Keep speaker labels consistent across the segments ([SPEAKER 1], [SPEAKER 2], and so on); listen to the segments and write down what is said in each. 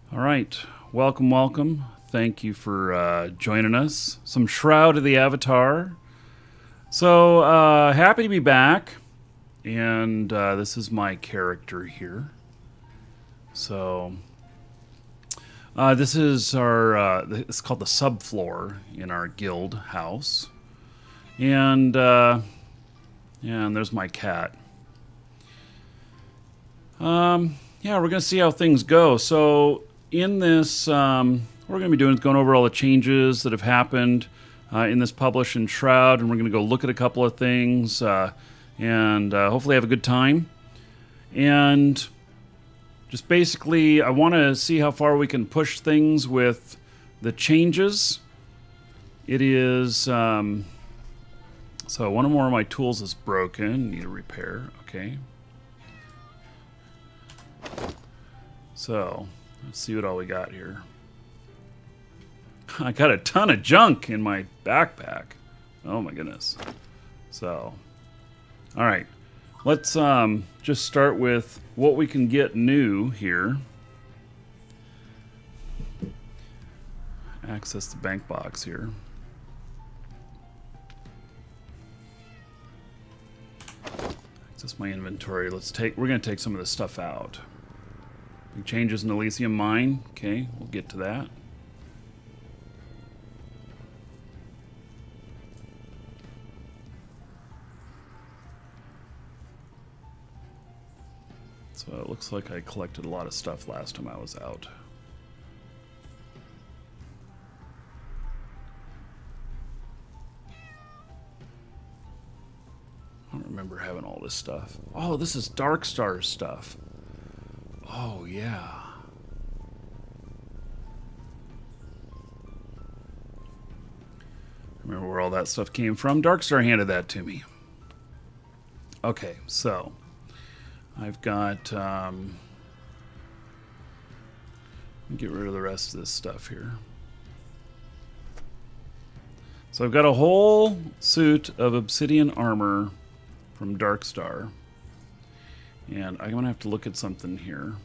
[SPEAKER 1] All right, welcome. Thank you for joining us. Some Shroud of the Avatar. So happy to be back, and this is my character here. So this is our. It's called the subfloor in our guild house, and there's my cat. Yeah, we're gonna see how things go. So in this, what we're going to be doing is going over all the changes that have happened in this publish in Shroud, and we're going to go look at a couple of things and hopefully have a good time. And just basically, I want to see how far we can push things with the changes. It is... so one or more of my tools is broken. Need a repair. Okay. So... let's see what all we got here. I got a ton of junk in my backpack. Oh my goodness. So, all right. Let's just start with what we can get new here. Access the bank box here. Access my inventory. We're going to take some of this stuff out. Changes in Elysium Mine. Okay, we'll get to that. So it looks like I collected a lot of stuff last time I was out. I don't remember having all this stuff. Oh, this is Darkstar stuff. Oh, yeah. Remember where all that stuff came from? Darkstar handed that to me. Okay, so I've got... let me get rid of the rest of this stuff here. So I've got a whole suit of obsidian armor from Darkstar. And I'm going to have to look at something here.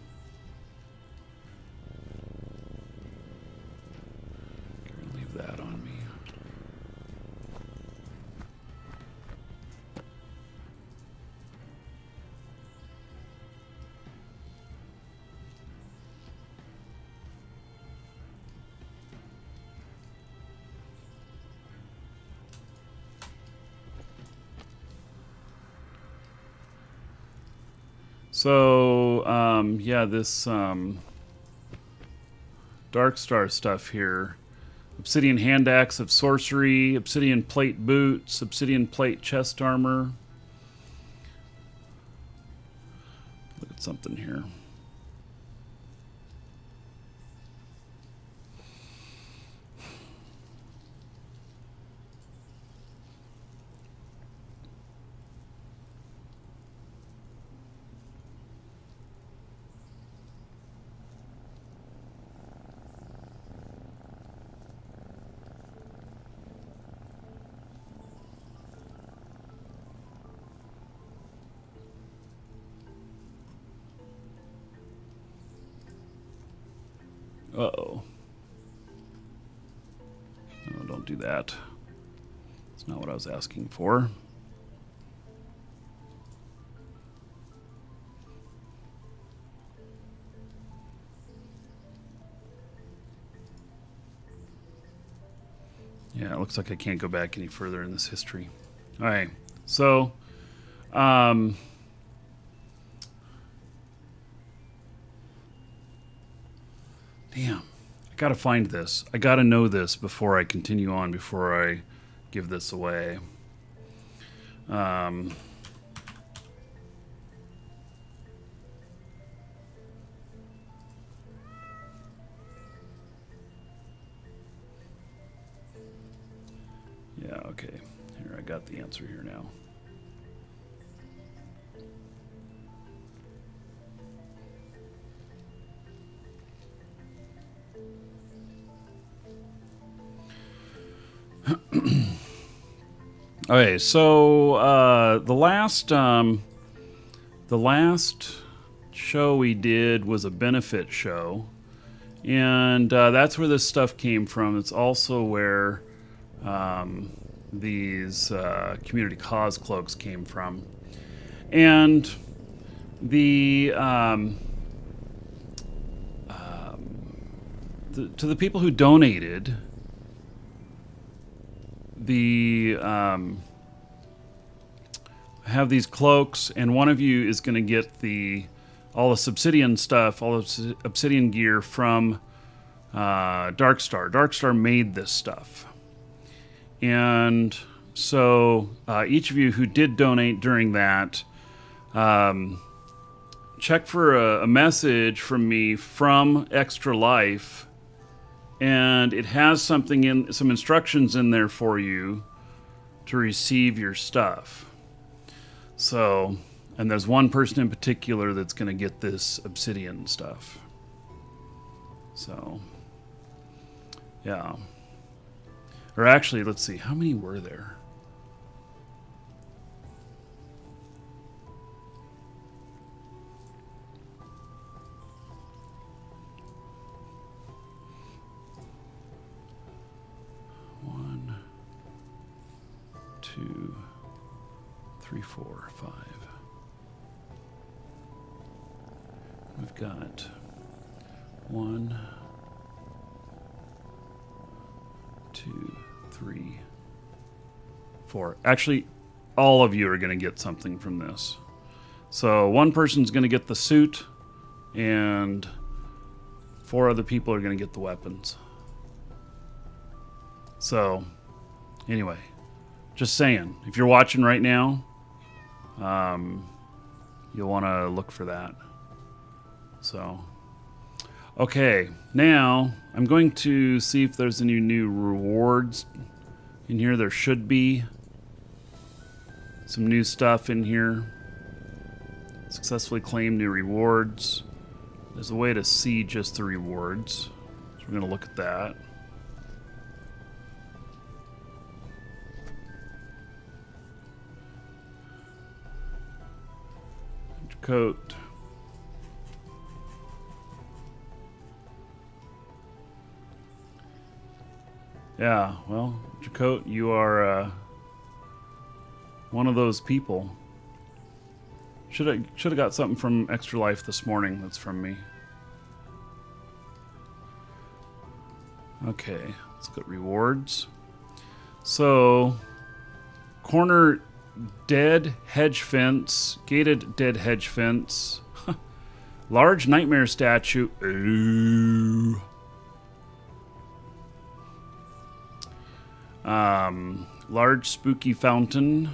[SPEAKER 1] Leave that on me. So, yeah, this Darkstar stuff here. Obsidian hand axe of sorcery, obsidian plate boots, obsidian plate chest armor. Look at something here. Uh-oh. No, don't do that. That's not what I was asking for. Yeah, it looks like I can't go back any further in this history. All right, so... damn, I gotta find this. I gotta know this before I continue on, before I give this away. Yeah, okay. Here, I got the answer here now. Okay, so the last show we did was a benefit show, And that's where this stuff came from. It's also where these community cause cloaks came from. And the to the people who donated, the have these cloaks, and one of you is going to get all the Obsidian stuff, all the Obsidian gear from Darkstar. Darkstar made this stuff. And so each of you who did donate during that, check for a message from me from Extra Life, and it has some instructions in there for you to receive your stuff. So, and there's one person in particular that's going to get this Obsidian stuff. So, yeah. Or actually, let's see, how many were there? One, two, three, four, five. We've got 1, 2, 3, 4. Actually, all of you are going to get something from this. So one person's going to get the suit, and 4 other people are going to get the weapons. So, anyway, just saying, if you're watching right now, you'll want to look for that. So, okay, now I'm going to see if there's any new rewards in here. There should be some new stuff in here. Successfully claim new rewards. There's a way to see just the rewards, so we're going to look at that. Coat. Yeah, well, Jacote, you are one of those people. Should have got something from Extra Life this morning. That's from me. Okay, let's look at rewards. So, corner dead hedge fence, gated dead hedge fence, large nightmare statue. Ooh. Large spooky fountain,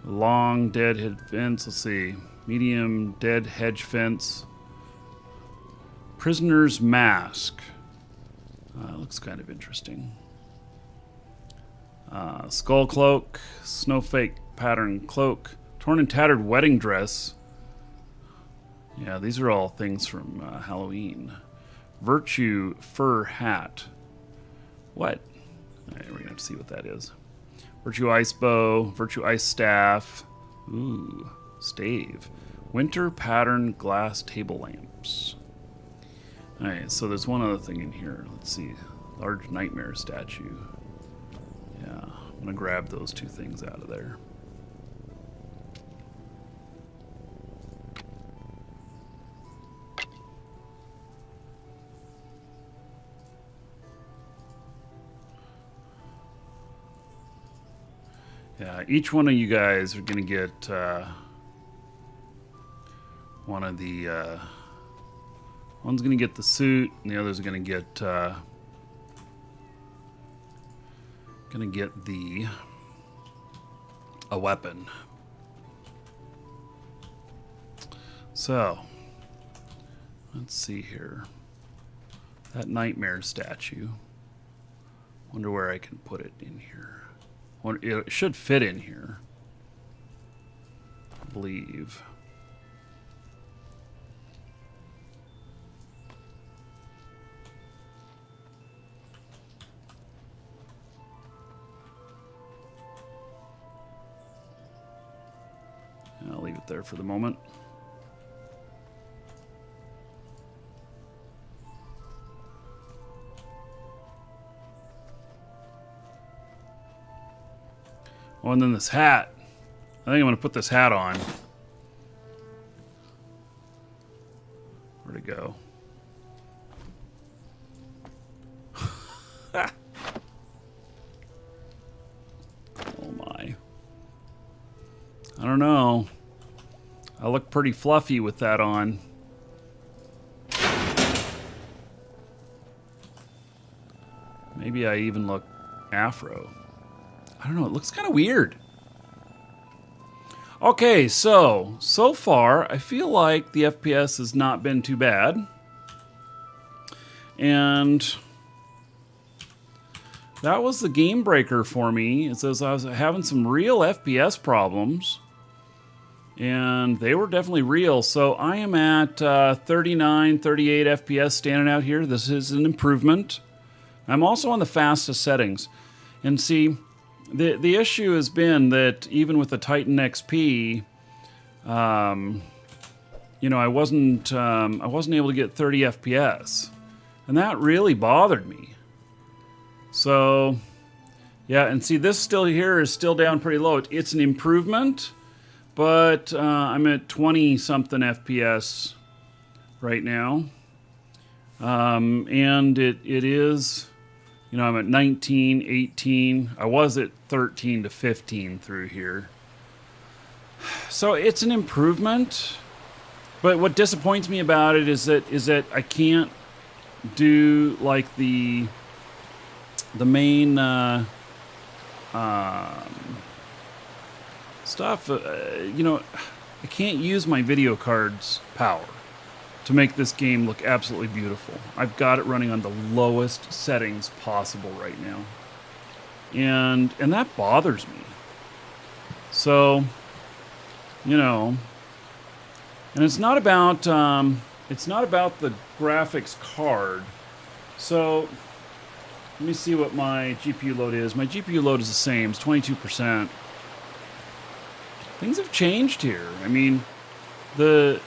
[SPEAKER 1] long dead hedge fence. Let's see, medium dead hedge fence, prisoner's mask. Looks kind of interesting. Skull cloak, snowflake pattern cloak, torn and tattered wedding dress. Yeah, these are all things from Halloween. Virtue fur hat. What? All right, we're gonna have to see what that is. Virtue ice bow, virtue ice staff. Ooh, stave. Winter pattern glass table lamps. All right, so there's one other thing in here. Let's see, large nightmare statue. Yeah, I'm gonna grab those 2 things out of there. Yeah, each one of you guys are gonna get one of the one's gonna get the suit, and the other's gonna get a weapon. So let's see here. That nightmare statue. Wonder where I can put it in here. It should fit in here, I believe. I'll leave it there for the moment. Oh, and then this hat. I think I'm going to put this hat on. Where'd it go? Oh my. I don't know. I look pretty fluffy with that on. Maybe I even look afro. I don't know, it looks kind of weird. Okay, so far, I feel like the FPS has not been too bad. And that was the game breaker for me. It says I was having some real FPS problems. And they were definitely real. So I am at 39, 38 FPS standing out here. This is an improvement. I'm also on the fastest settings. And see, the issue has been that even with the Titan XP, you know, I wasn't able to get 30 FPS. And that really bothered me. So, yeah, and see, this still here is still down pretty low. It's an improvement, but I'm at 20-something FPS right now. And it is, you know, I'm at 19, 18. I was at 13 to 15 through here. So it's an improvement. But what disappoints me about it is that I can't do like the main stuff. You know, I can't use my video card's power to make this game look absolutely beautiful. I've got it running on the lowest settings possible right now, and that bothers me. So, you know, and it's not about the graphics card. So let me see what my GPU load is. My GPU load is the same. It's 22%. Things have changed here. I mean, the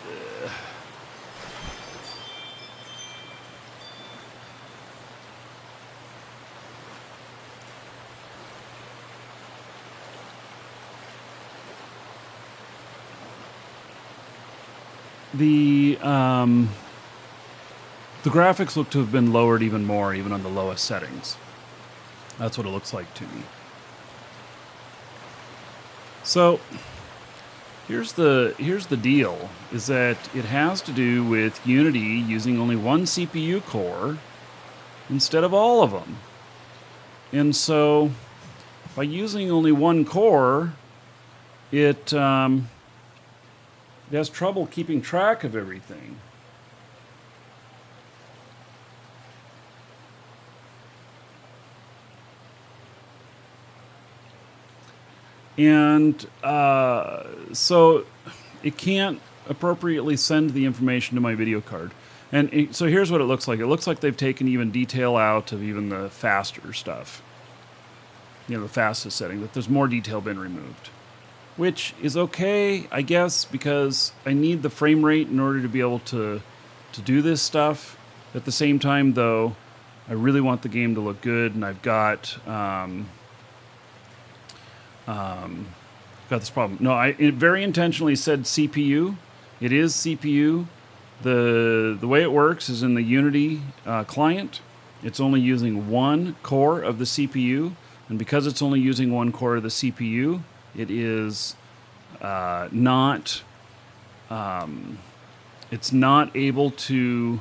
[SPEAKER 1] graphics look to have been lowered even more, even on the lowest settings. That's what it looks like to me. So here's the deal, is that it has to do with Unity using only one CPU core instead of all of them. And so by using only one core, it has trouble keeping track of everything. And so it can't appropriately send the information to my video card. And so here's what it looks like. It looks like they've taken even detail out of even the faster stuff. You know, the fastest setting, that there's more detail been removed. Which is okay, I guess, because I need the frame rate in order to be able to do this stuff. At the same time, though, I really want the game to look good, and I've got this problem. No, it very intentionally said CPU. It is CPU. The way it works is in the Unity client. It's only using one core of the CPU, and because it's only using one core of the CPU, it is not. It's not able to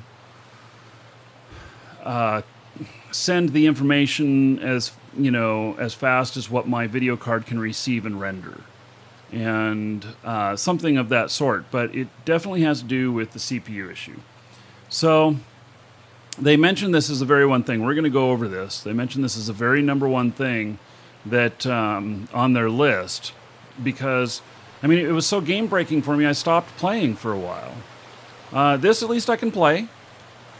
[SPEAKER 1] send the information as fast as what my video card can receive and render, and something of that sort. But it definitely has to do with the CPU issue. So they mentioned this as the very one thing. We're going to go over this. They mentioned this as a very number one thing that on their list, because I mean, it was so game breaking for me, I stopped playing for a while. This at least I can play.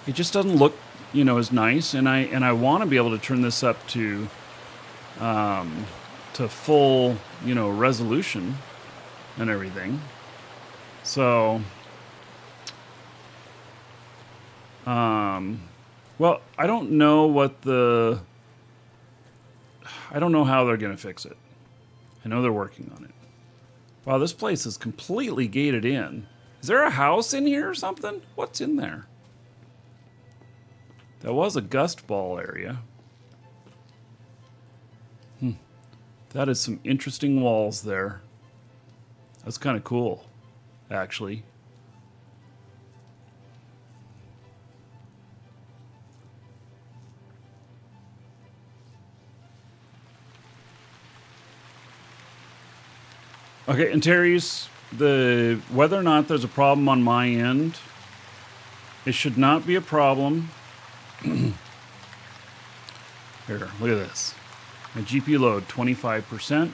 [SPEAKER 1] It just doesn't look, as nice, and I want to be able to turn this up to full, resolution and everything. So, well, I don't know how they're going to fix it. I know they're working on it. Wow, this place is completely gated in. Is there a house in here or something? What's in there? That was a gust ball area. That is some interesting walls there. That's kind of cool, actually. Okay, and Terry's, whether or not there's a problem on my end, it should not be a problem. Here, look at this. My GPU load, 25%.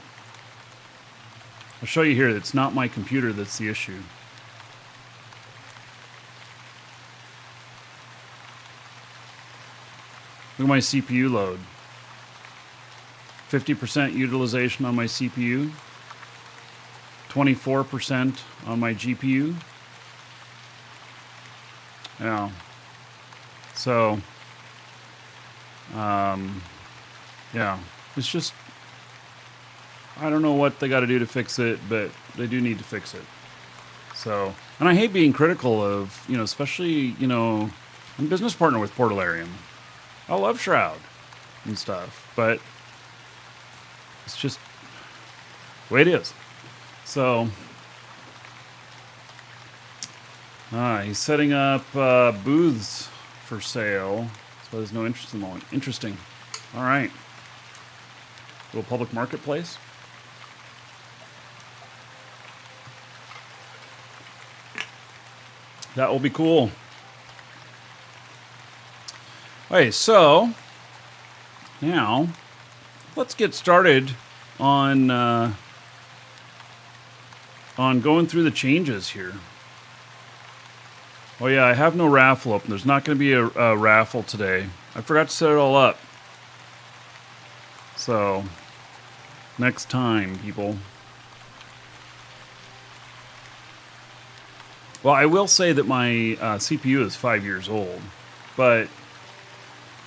[SPEAKER 1] I'll show you here, it's not my computer that's the issue. Look at my CPU load. 50% utilization on my CPU. 24% on my GPU. Yeah. So, yeah, it's just, I don't know what they got to do to fix it, but they do need to fix it. So, and I hate being critical of, especially, I'm a business partner with Portalarium. I love Shroud and stuff, but it's just the way it is. So, he's setting up booths for sale, so there's no interest in the one. Interesting. All right. Little public marketplace. That will be cool. Okay, so now let's get started on going through the changes here. Oh yeah, I have no raffle open. There's not going to be a raffle today. I forgot to set it all up. So, next time, people. Well, I will say that my CPU is 5 years old, but,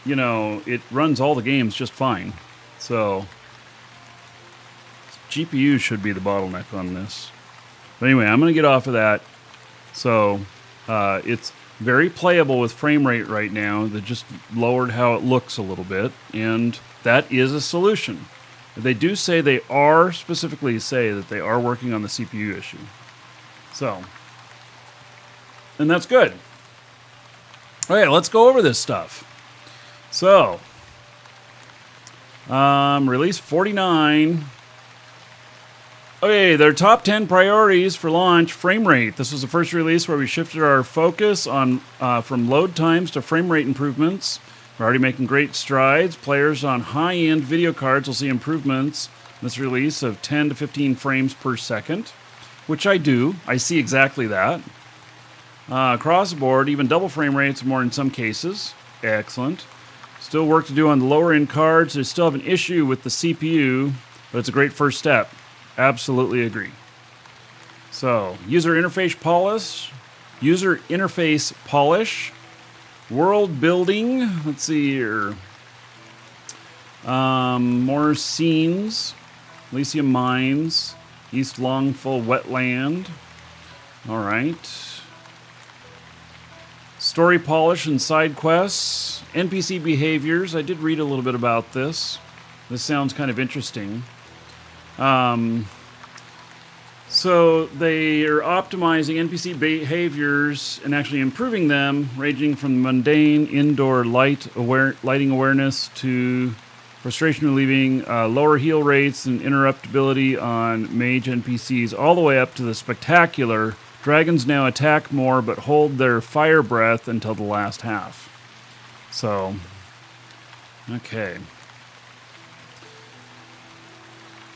[SPEAKER 1] it runs all the games just fine. So, GPU should be the bottleneck on this. But anyway, I'm going to get off of that. So, it's very playable with frame rate right now. They just lowered how it looks a little bit, and that is a solution. They do say specifically say that they are working on the CPU issue. So, and that's good. Okay, let's go over this stuff. So, release 49. Okay, their top 10 priorities for launch, frame rate. This was the first release where we shifted our focus on from load times to frame rate improvements. We're already making great strides. Players on high-end video cards will see improvements in this release of 10 to 15 frames per second, which I do. I see exactly that. Across the board, even double frame rates more in some cases. Excellent. Still work to do on the lower-end cards. They still have an issue with the CPU, but it's a great first step. Absolutely agree. So, user interface polish, world building. Let's see here. More scenes, Elysium Mines, East Longful Wetland. All right. Story polish and side quests, NPC behaviors. I did read a little bit about this. This sounds kind of interesting. So they are optimizing NPC behaviors and actually improving them, ranging from mundane indoor lighting awareness to frustration relieving, lower heal rates and interruptibility on mage NPCs, all the way up to the spectacular dragons now attack more but hold their fire breath until the last half. So, okay.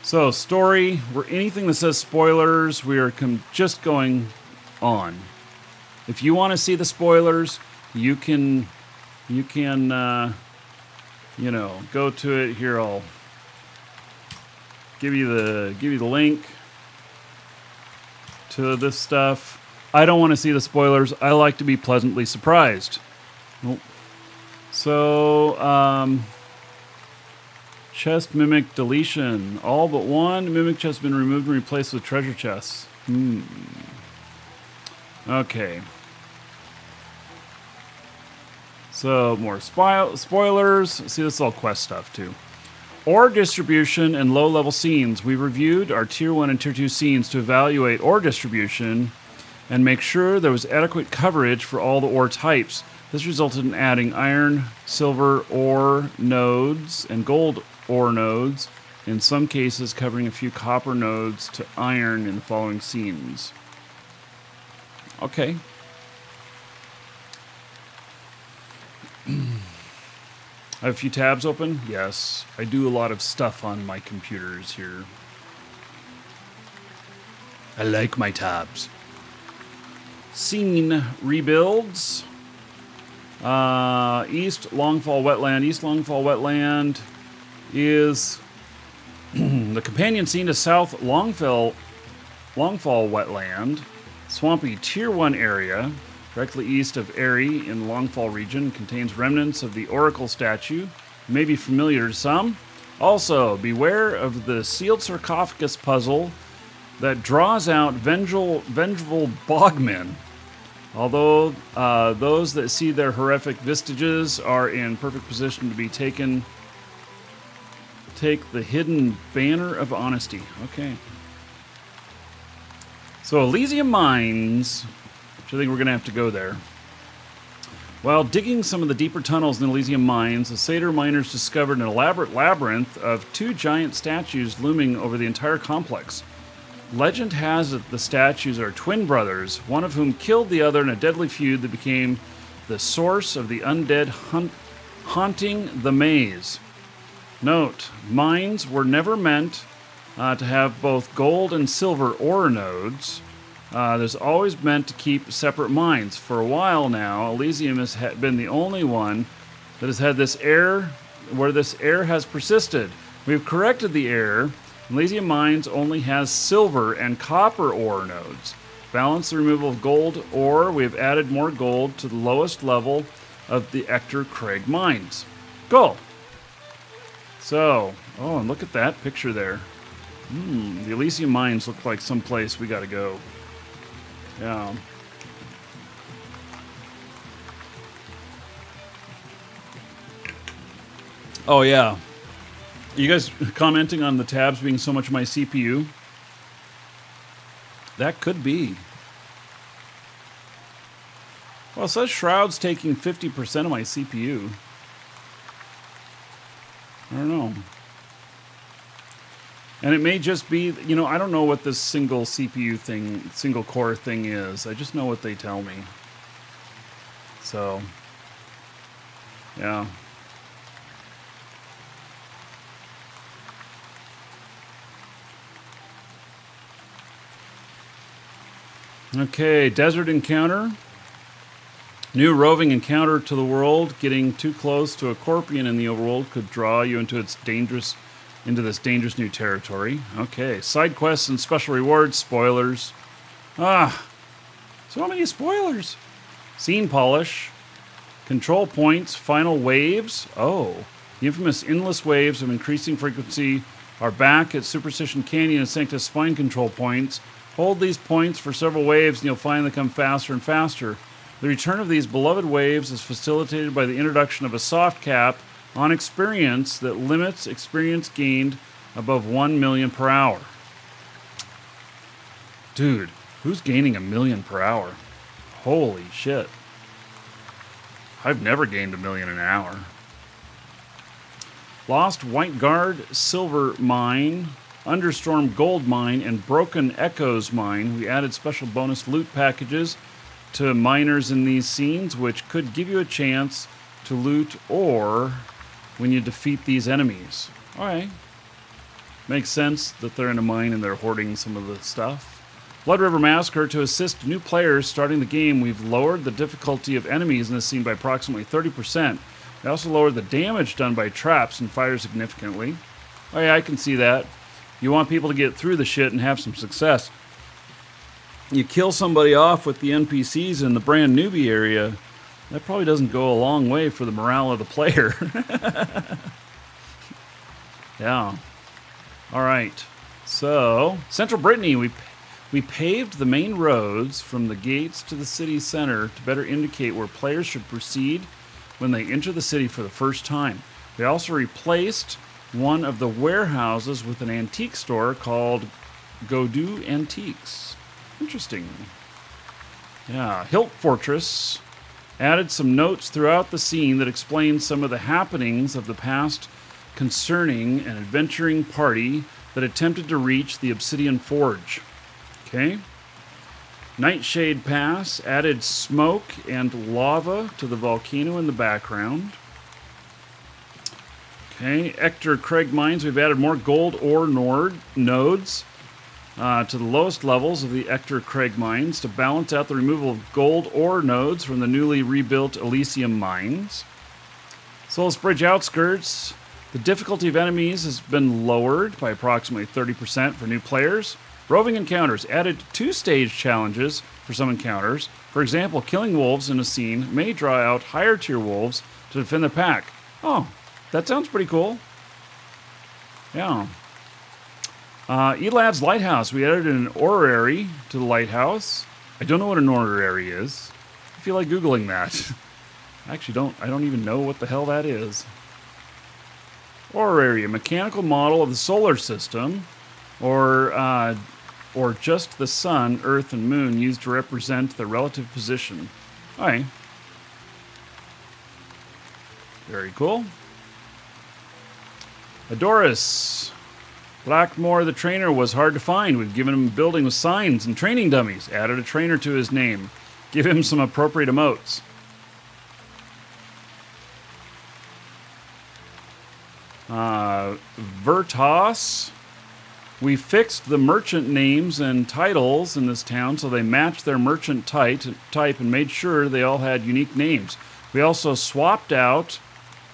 [SPEAKER 1] So, story, anything that says spoilers, we are just going on. If you want to see the spoilers, you can, go to it. Here, I'll give you the link to this stuff. I don't want to see the spoilers. I like to be pleasantly surprised. Nope. So, Chest mimic deletion. All but one mimic chest has been removed and replaced with treasure chests. Okay. So, more spoilers. See, this is all quest stuff, too. Ore distribution and low-level scenes. We reviewed our Tier 1 and Tier 2 scenes to evaluate ore distribution and make sure there was adequate coverage for all the ore types. This resulted in adding iron, silver ore nodes, and gold ore nodes, in some cases covering a few copper nodes to iron in the following scenes. Okay. I have a few tabs open. Yes, I do a lot of stuff on my computers here. I like my tabs. Scene rebuilds. East Longfall Wetland. East Longfall Wetland is the companion scene to South Longfall Wetland. Swampy Tier 1 area. Directly east of Aerie in the Longfall region, contains remnants of the Oracle statue. May be familiar to some. Also, beware of the sealed sarcophagus puzzle that draws out vengeful bogmen. Although those that see their horrific vestiges are in perfect position to be take the hidden banner of honesty. Okay. So Elysium Mines. I think we're going to have to go there. While digging some of the deeper tunnels in Elysium Mines, the Satyr miners discovered an elaborate labyrinth of two giant statues looming over the entire complex. Legend has it the statues are twin brothers, one of whom killed the other in a deadly feud that became the source of the undead haunting the maze. Note, mines were never meant to have both gold and silver ore nodes. There's always meant to keep separate mines. For a while now, Elysium has been the only one that has had this error, where this error has persisted. We've corrected the error. Elysium Mines only has silver and copper ore nodes. Balance the removal of gold ore. We have added more gold to the lowest level of the Ector Craig mines. Go! So, oh, and look at that picture there. The Elysium Mines look like someplace we gotta go. Yeah. Oh, yeah. You guys commenting on the tabs being so much of my CPU? That could be. Well, it says Shroud's taking 50% of my CPU. I don't know. And it may just be, you know, I don't know what this single CPU thing, single core thing is. I just know what they tell me. So, yeah. Okay, desert encounter. New roving encounter to the world. Getting too close to a Corpian in the overworld could draw you into this dangerous new territory. Okay, side quests and special rewards. Spoilers. So many spoilers. Scene polish. Control points. Final waves. Oh, the infamous endless waves of increasing frequency are back at Superstition Canyon and Sanctus Spine control points. Hold these points for several waves and you'll find they come faster and faster. The return of these beloved waves is facilitated by the introduction of a soft cap on experience that limits experience gained above 1 million per hour. Dude, who's gaining 1 million per hour? Holy shit. I've never gained 1 million an hour. Lost White Guard Silver Mine, Understorm Gold Mine, and Broken Echoes Mine. We added special bonus loot packages to miners in these scenes, which could give you a chance to loot ore when you defeat these enemies. Alright. Makes sense that they're in a mine and they're hoarding some of the stuff. Blood River Massacre. To assist new players starting the game, we've lowered the difficulty of enemies in this scene by approximately 30%. We also lowered the damage done by traps and fire significantly. Oh yeah, I can see that. You want people to get through the shit and have some success. You kill somebody off with the NPCs in the brand newbie area, that probably doesn't go a long way for the morale of the player. Yeah. All right. So, Central Brittany, we paved the main roads from the gates to the city center to better indicate where players should proceed when they enter the city for the first time. We also replaced one of the warehouses with an antique store called Godou Antiques. Interesting. Yeah, Hilt Fortress added some notes throughout the scene that explain some of the happenings of the past concerning an adventuring party that attempted to reach the Obsidian Forge. Okay. Nightshade Pass added smoke and lava to the volcano in the background. Okay. Ector Craig Mines, we've added more gold ore nodes to the lowest levels of the Ector Craig Mines to balance out the removal of gold ore nodes from the newly rebuilt Elysium Mines. Souls Bridge Outskirts, the difficulty of enemies has been lowered by approximately 30% for new players. Roving encounters added 2-stage challenges for some encounters. For example, killing wolves in a scene may draw out higher tier wolves to defend the pack. Oh, that sounds pretty cool. Yeah. Elad's Lighthouse. We added an orrery to the lighthouse. I don't know what an orrery is. I feel like Googling that. I don't even know what the hell that is. Orrery, a mechanical model of the solar system, or just the sun, earth, and moon used to represent the relative position. All right. Very cool. Adoris. Blackmore the trainer was hard to find. We've given him a building with signs and training dummies. Added a trainer to his name. Give him some appropriate emotes. Vertas. We fixed the merchant names and titles in this town so they matched their merchant type and made sure they all had unique names. We also swapped out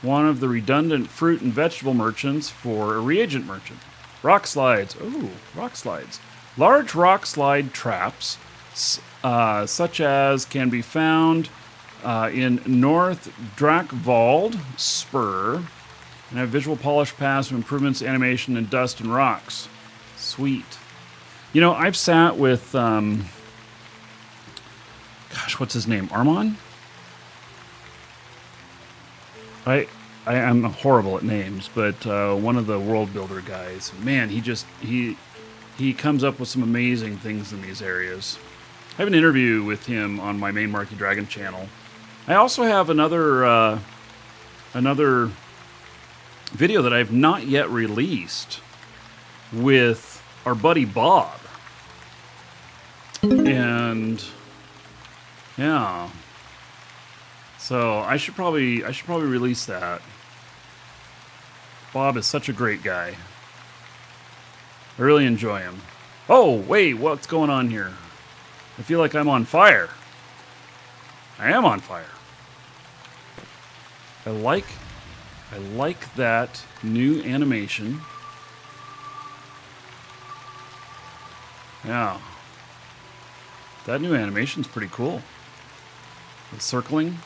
[SPEAKER 1] one of the redundant fruit and vegetable merchants for a reagent merchant. Rock slides. Ooh, rock slides. Large rock slide traps, such as can be found in North Drakvald Spur, and have visual polish paths of improvements, animation, and dust and rocks. Sweet. You know, I've sat with, what's his name? Armon? I am horrible at names, but one of the world builder guys, man, he comes up with some amazing things in these areas. I have an interview with him on my main Markee Dragon channel. I also have another video that I have not yet released with our buddy Bob. And yeah. So I should probably release that. Bob is such a great guy. I really enjoy him. Oh, wait, what's going on here? I feel like I'm on fire. I am on fire. I like that new animation. Yeah. That new animation's pretty cool. The circling.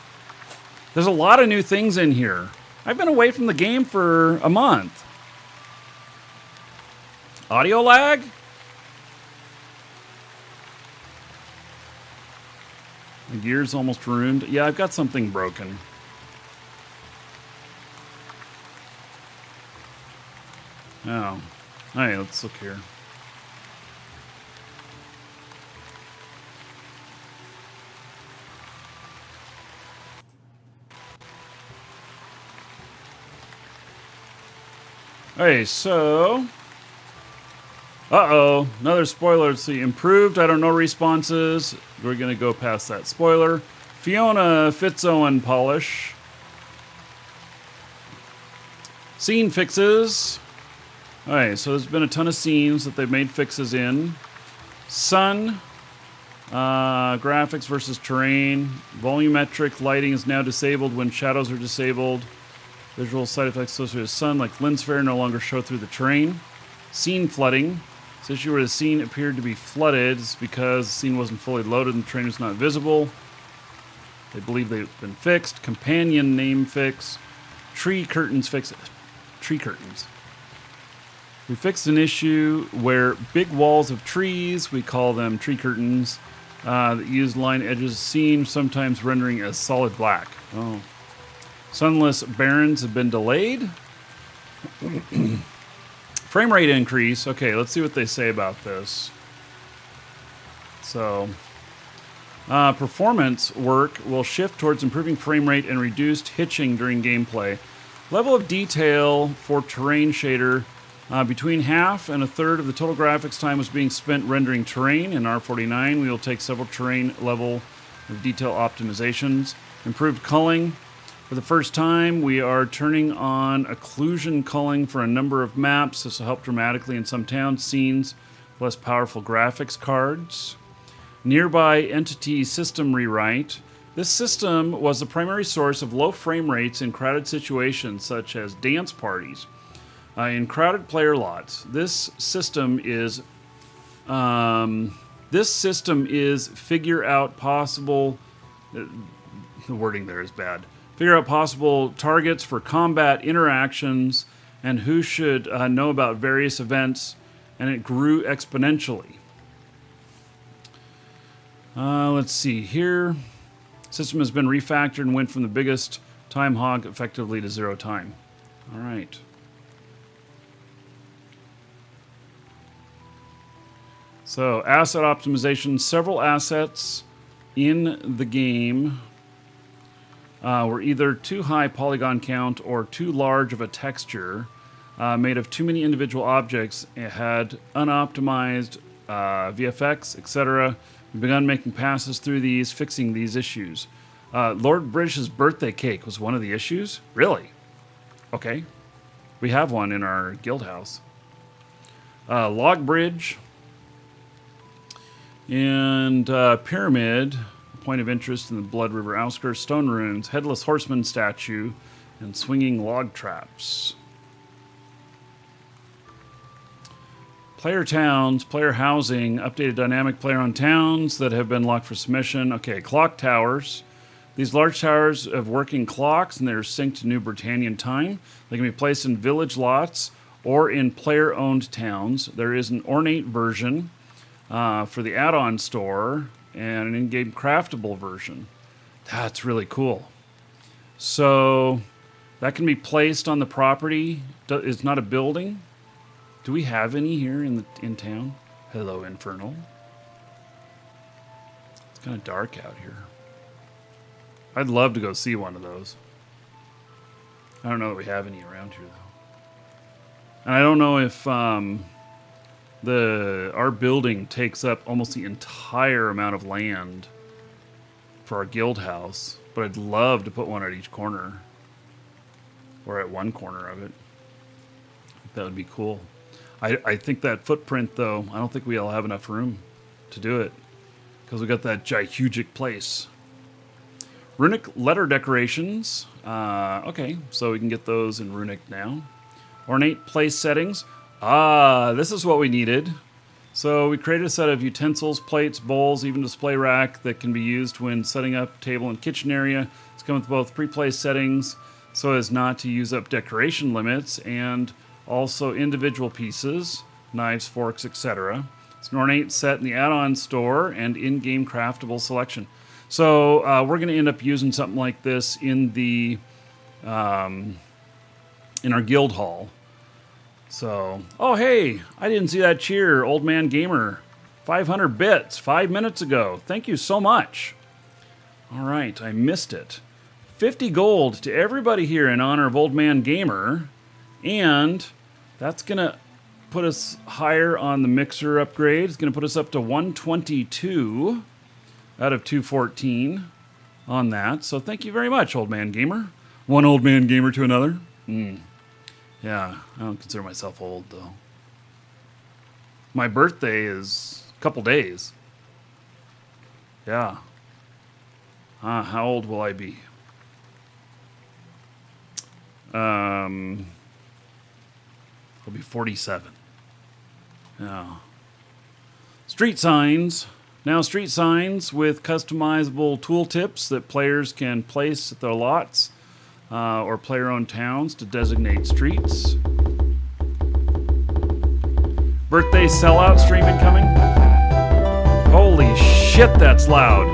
[SPEAKER 1] There's a lot of new things in here. I've been away from the game for a month. Audio lag? The gear's almost ruined. Yeah, I've got something broken. Oh. All right, let's look here. Okay, so... Uh-oh, another spoiler. Let's see, improved, I don't know responses. We're going to go past that spoiler. Fiona Fitzowen polish. Scene fixes. Alright, so there's been a ton of scenes that they've made fixes in. Sun. Graphics versus terrain. Volumetric lighting is now disabled when shadows are disabled. Visual side effects associated with sun, like lens flare, no longer show through the terrain. Scene flooding. This issue where the scene appeared to be flooded is because the scene wasn't fully loaded and the terrain was not visible. They believe they've been fixed. Companion name fix. Tree curtains fix. Tree curtains. We fixed an issue where big walls of trees, we call them tree curtains, that use line edges seen, sometimes rendering as solid black. Oh. Sunless barrens have been delayed. Frame rate increase. Okay, let's see what they say about this. So, performance work will shift towards improving frame rate and reduced hitching during gameplay. Level of detail for terrain shader. Between half and a third of the total graphics time was being spent rendering terrain. In R49, we will take several terrain level of detail optimizations. Improved culling. For the first time, we are turning on occlusion culling for a number of maps. This will help dramatically in some town scenes. Less powerful graphics cards. Nearby entity system rewrite. This system was the primary source of low frame rates in crowded situations such as dance parties. In crowded player lots, this system is figure out possible. The wording there is bad. Figure out possible targets for combat interactions and who should know about various events, and it grew exponentially. Let's see here. System has been refactored and went from the biggest time hog effectively to 0 time. All right. So, asset optimization. Several assets in the game were either too high polygon count or too large of a texture, made of too many individual objects. It had unoptimized VFX, etc. We've begun making passes through these, fixing these issues. Lord British's birthday cake was one of the issues? Really? Okay. We have one in our guild house. Log bridge. And pyramid, point of interest in the Blood River outskirts, stone ruins, headless horseman statue, and swinging log traps. Player towns, player housing, updated dynamic player on towns that have been locked for submission. Okay, clock towers. These large towers have working clocks and they're synced to New Britannian time. They can be placed in village lots or in player-owned towns. There is an ornate version for the add-on store and an in-game craftable version. That's really cool. So that can be placed on the property. It's not a building. Do we have any here in town? Hello, Infernal. It's kind of dark out here. I'd love to go see one of those. I don't know that we have any around here, though. And I don't know if our building takes up almost the entire amount of land for our guild house, but I'd love to put one at each corner or at one corner of it. That would be cool. I think that footprint, though, I don't think we'll have enough room to do it because we got that gigantic place. Runic letter decorations. Okay, so we can get those in Runic now. Ornate place settings. This is what we needed. So we created a set of utensils, plates, bowls, even display rack that can be used when setting up table and kitchen area. It's come with both pre-placed settings so as not to use up decoration limits, and also individual pieces, knives, forks, etc. It's an ornate set in the add-on store and in-game craftable selection. So we're going to end up using something like this in the in our guild hall. So, oh hey, I didn't see that cheer, Old Man Gamer. 500 bits 5 minutes ago. Thank you so much. All right, I missed it. 50 gold to everybody here in honor of Old Man Gamer. And that's going to put us higher on the mixer upgrade. It's going to put us up to 122 out of 214 on that. So thank you very much, Old Man Gamer. One Old Man Gamer to another. Yeah, I don't consider myself old, though. My birthday is a couple days. Yeah. How old will I be? I'll be 47. Yeah. Street signs. Now street signs with customizable tooltips that players can place at their lots or player-owned towns to designate streets. Birthday sellout stream incoming. Holy shit, that's loud.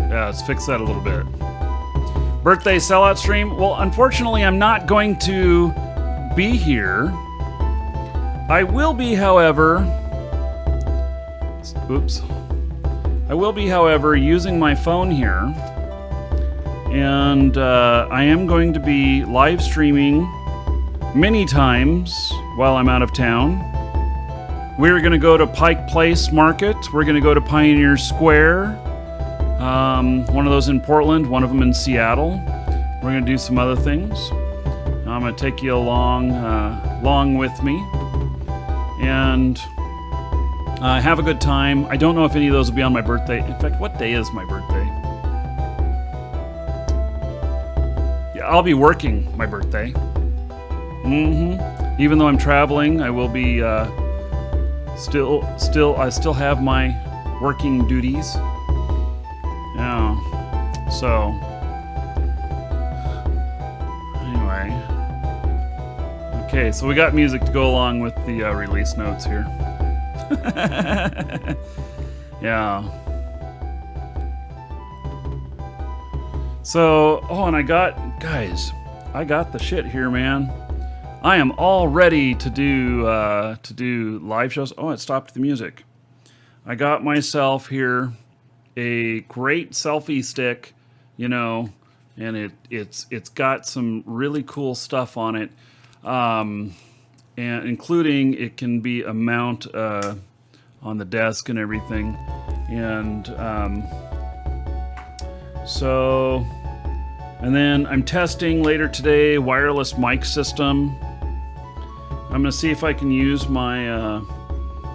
[SPEAKER 1] Yeah, let's fix that a little bit. Birthday sellout stream. Well, unfortunately, I'm not going to be here. I will be, however, using my phone here, and I am going to be live streaming many times while I'm out of town. We're going to go to Pike Place Market. We're going to go to Pioneer Square. One of those in Portland, one of them in Seattle. We're going to do some other things. I'm going to take you along with me and have a good time. I don't know if any of those will be on my birthday. In fact, what day is my birthday? Yeah, I'll be working my birthday. Even though I'm traveling, I will be I still have my working duties. Yeah. So anyway. Okay, so we got music to go along with the release notes here. Yeah. So, and I got the shit here, man. I am all ready to do live shows. Oh, it stopped the music. I got myself here a great selfie stick, and it's got some really cool stuff on it, and including it can be a mount on the desk and everything, and then I'm testing later today wireless mic system. I'm gonna see if I can use my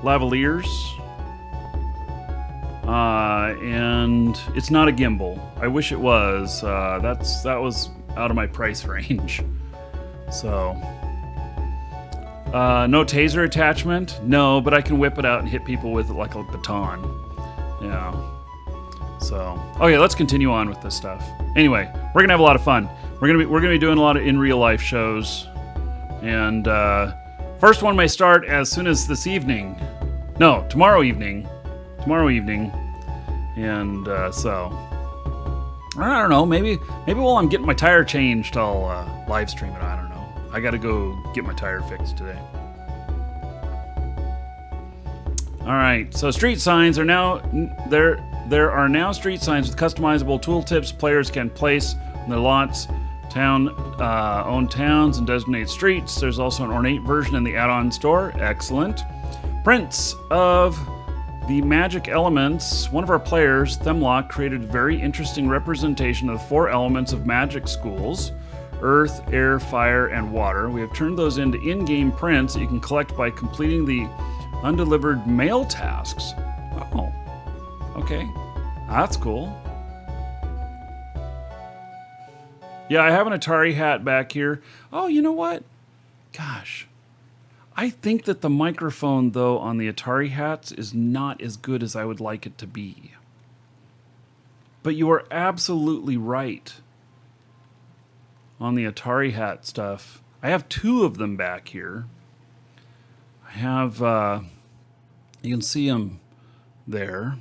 [SPEAKER 1] lavaliers. And it's not a gimbal. I wish it was. That was out of my price range. So, no taser attachment. No, but I can whip it out and hit people with it like a baton. Yeah. So, okay, let's continue on with this stuff. Anyway, we're gonna have a lot of fun. We're gonna be doing a lot of in real life shows, and first one may start as soon as this evening. No, tomorrow evening. And so I don't know, maybe while I'm getting my tire changed, I'll live stream it. I don't know. I gotta go get my tire fixed today. All right, so street signs are now there are now street signs with customizable tooltips players can place in their lots, own towns, and designate streets. There's also an ornate version in the add-on store. Excellent. Prints of the magic elements. One of our players, Themlock, created a very interesting representation of the 4 elements of magic schools: earth, air, fire, and water. We have turned those into in-game prints that you can collect by completing the undelivered mail tasks. Oh, okay. That's cool. Yeah, I have an Atari hat back here. Oh, you know what? Gosh. I think that the microphone, though, on the Atari hats is not as good as I would like it to be. But you are absolutely right on the Atari hat stuff. I have 2 of them back here. I have, you can see them there.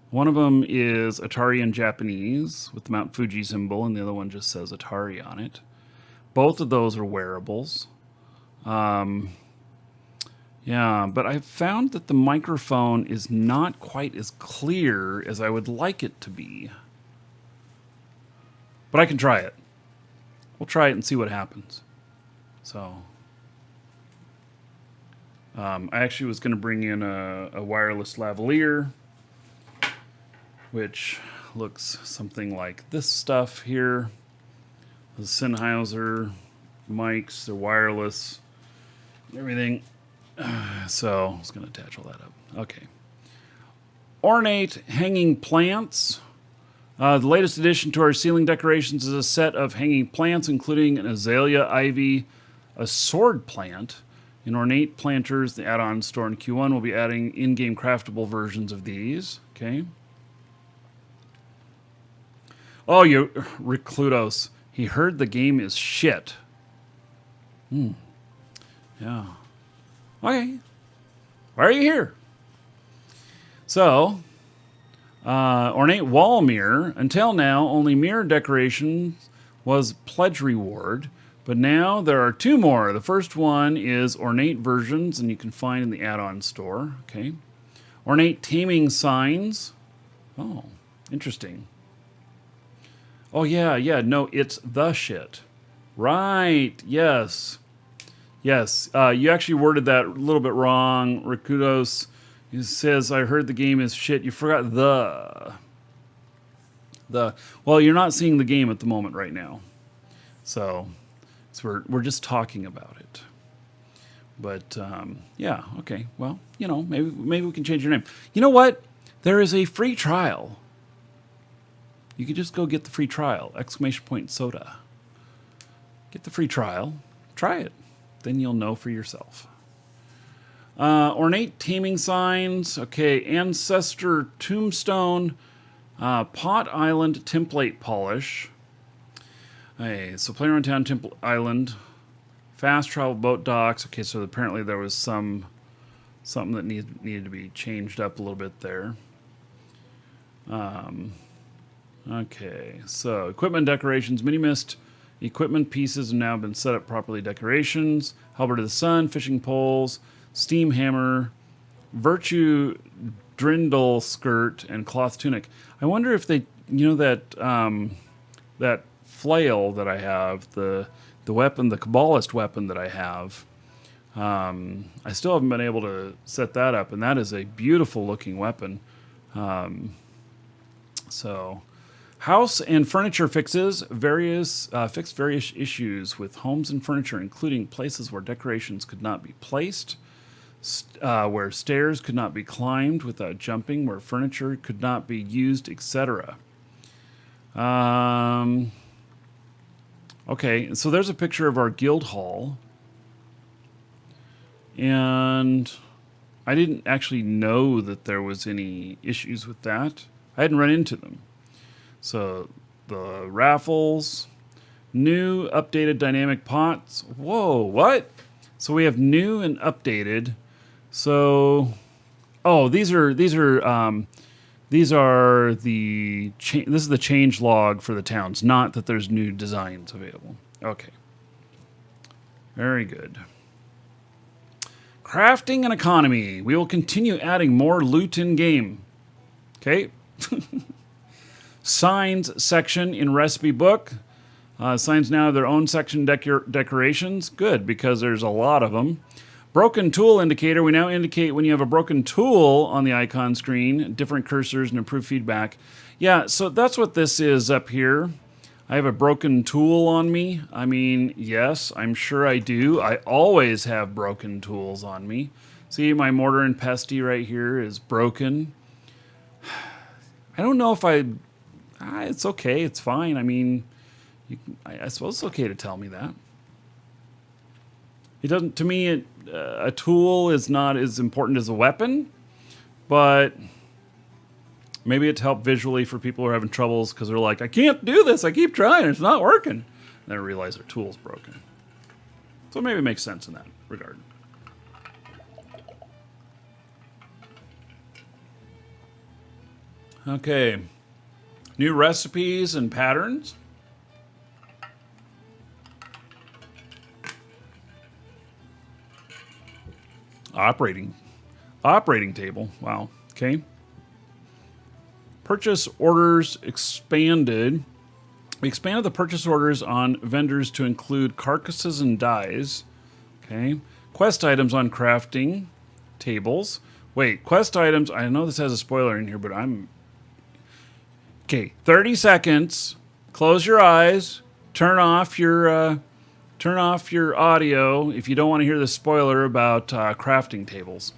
[SPEAKER 1] One of them is Atari in Japanese with the Mount Fuji symbol, and the other one just says Atari on it. Both of those are wearables. Yeah, but I found that the microphone is not quite as clear as I would like it to be. But I can try it. We'll try it and see what happens. So, I actually was going to bring in a wireless lavalier, which looks something like this stuff here. The Sennheiser mics, they're wireless, everything. So I was going to attach all that up. Okay. Ornate hanging plants. The latest addition to our ceiling decorations is a set of hanging plants, including an azalea, ivy, a sword plant. In Ornate Planters, the add-on store in Q1 will be adding in-game craftable versions of these. Okay. Oh, you Recludos. He heard the game is shit. Yeah. Okay. Why are you here? So, Ornate Wall Mirror. Until now, only mirror decorations was pledge reward. But now there are 2 more. The first one is Ornate Versions, and you can find in the add-on store. Okay. Ornate Taming Signs. Oh, interesting. Oh, yeah. No, it's the shit. Right. Yes. You actually worded that a little bit wrong. Rikudos, he says, I heard the game is shit. You forgot the. Well, you're not seeing the game at the moment right now. So we're just talking about it. But, yeah, okay. Well, maybe we can change your name. You know what? There is a free trial. You can just go get the free trial. ! SotA. Get the free trial. Try it. Then you'll know for yourself. Ornate Taming Signs. Okay, Ancestor Tombstone. Pot Island Template Polish. Hey, so Play Around Town Temple Island. Fast Travel Boat Docks. Okay, so apparently there was something that needed to be changed up a little bit there. Okay, so equipment decorations. Mini Mist equipment pieces have now been set up properly. Decorations. Halberd of the Sun. Fishing poles. Steam hammer. Virtue Drindle skirt and cloth tunic. I wonder if they, that flail that I have, the weapon, the Kabbalist weapon that I have, I still haven't been able to set that up, and that is a beautiful looking weapon. So, house and furniture fixes fixed various issues with homes and furniture, including places where decorations could not be placed, where stairs could not be climbed without jumping, where furniture could not be used, etc. Okay, so there's a picture of our guild hall. And I didn't actually know that there was any issues with that. I hadn't run into them. So the raffles, new updated dynamic pots. Whoa, what? So we have new and updated. So, these are this is the change log for the towns, not that there's new designs available. Okay. Very good. Crafting and economy. We will continue adding more loot in game. Okay. Signs section in recipe book. Signs now have their own section decorations. Good, because there's a lot of them. Broken tool indicator. We now indicate when you have a broken tool on the icon screen, different cursors and improved feedback. Yeah, so that's what this is up here. I have a broken tool on me. I mean, yes, I'm sure I do. I always have broken tools on me. See, my mortar and pestle right here is broken. I don't know if it's okay. It's fine. I mean, I suppose it's okay to tell me that. It doesn't, to me, a tool is not as important as a weapon, but maybe it's helped visually for people who are having troubles because they're like, I can't do this. I keep trying. It's not working. And then I realize their tool's broken. So maybe it makes sense in that regard. Okay. New recipes and patterns. Operating table. Wow. Okay. Purchase orders expanded. We expanded the purchase orders on vendors to include carcasses and dyes. Okay. Quest items on crafting tables. Wait, quest items. I know this has a spoiler in here, but okay. 30 seconds. Close your eyes. Turn off your audio if you don't want to hear the spoiler about crafting tables.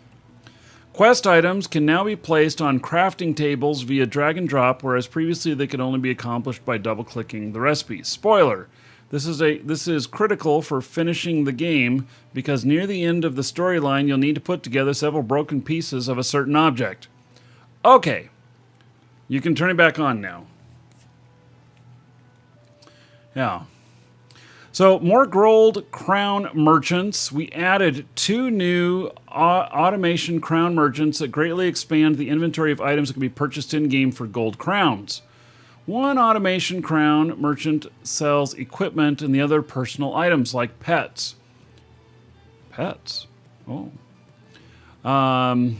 [SPEAKER 1] Quest items can now be placed on crafting tables via drag and drop, whereas previously they could only be accomplished by double-clicking the recipes. Spoiler, This is critical for finishing the game because near the end of the storyline, you'll need to put together several broken pieces of a certain object. Okay, you can turn it back on now. Yeah. So more gold crown merchants. We added 2 new automation crown merchants that greatly expand the inventory of items that can be purchased in-game for gold crowns. One automation crown merchant sells equipment and the other personal items like pets. Pets? Oh. The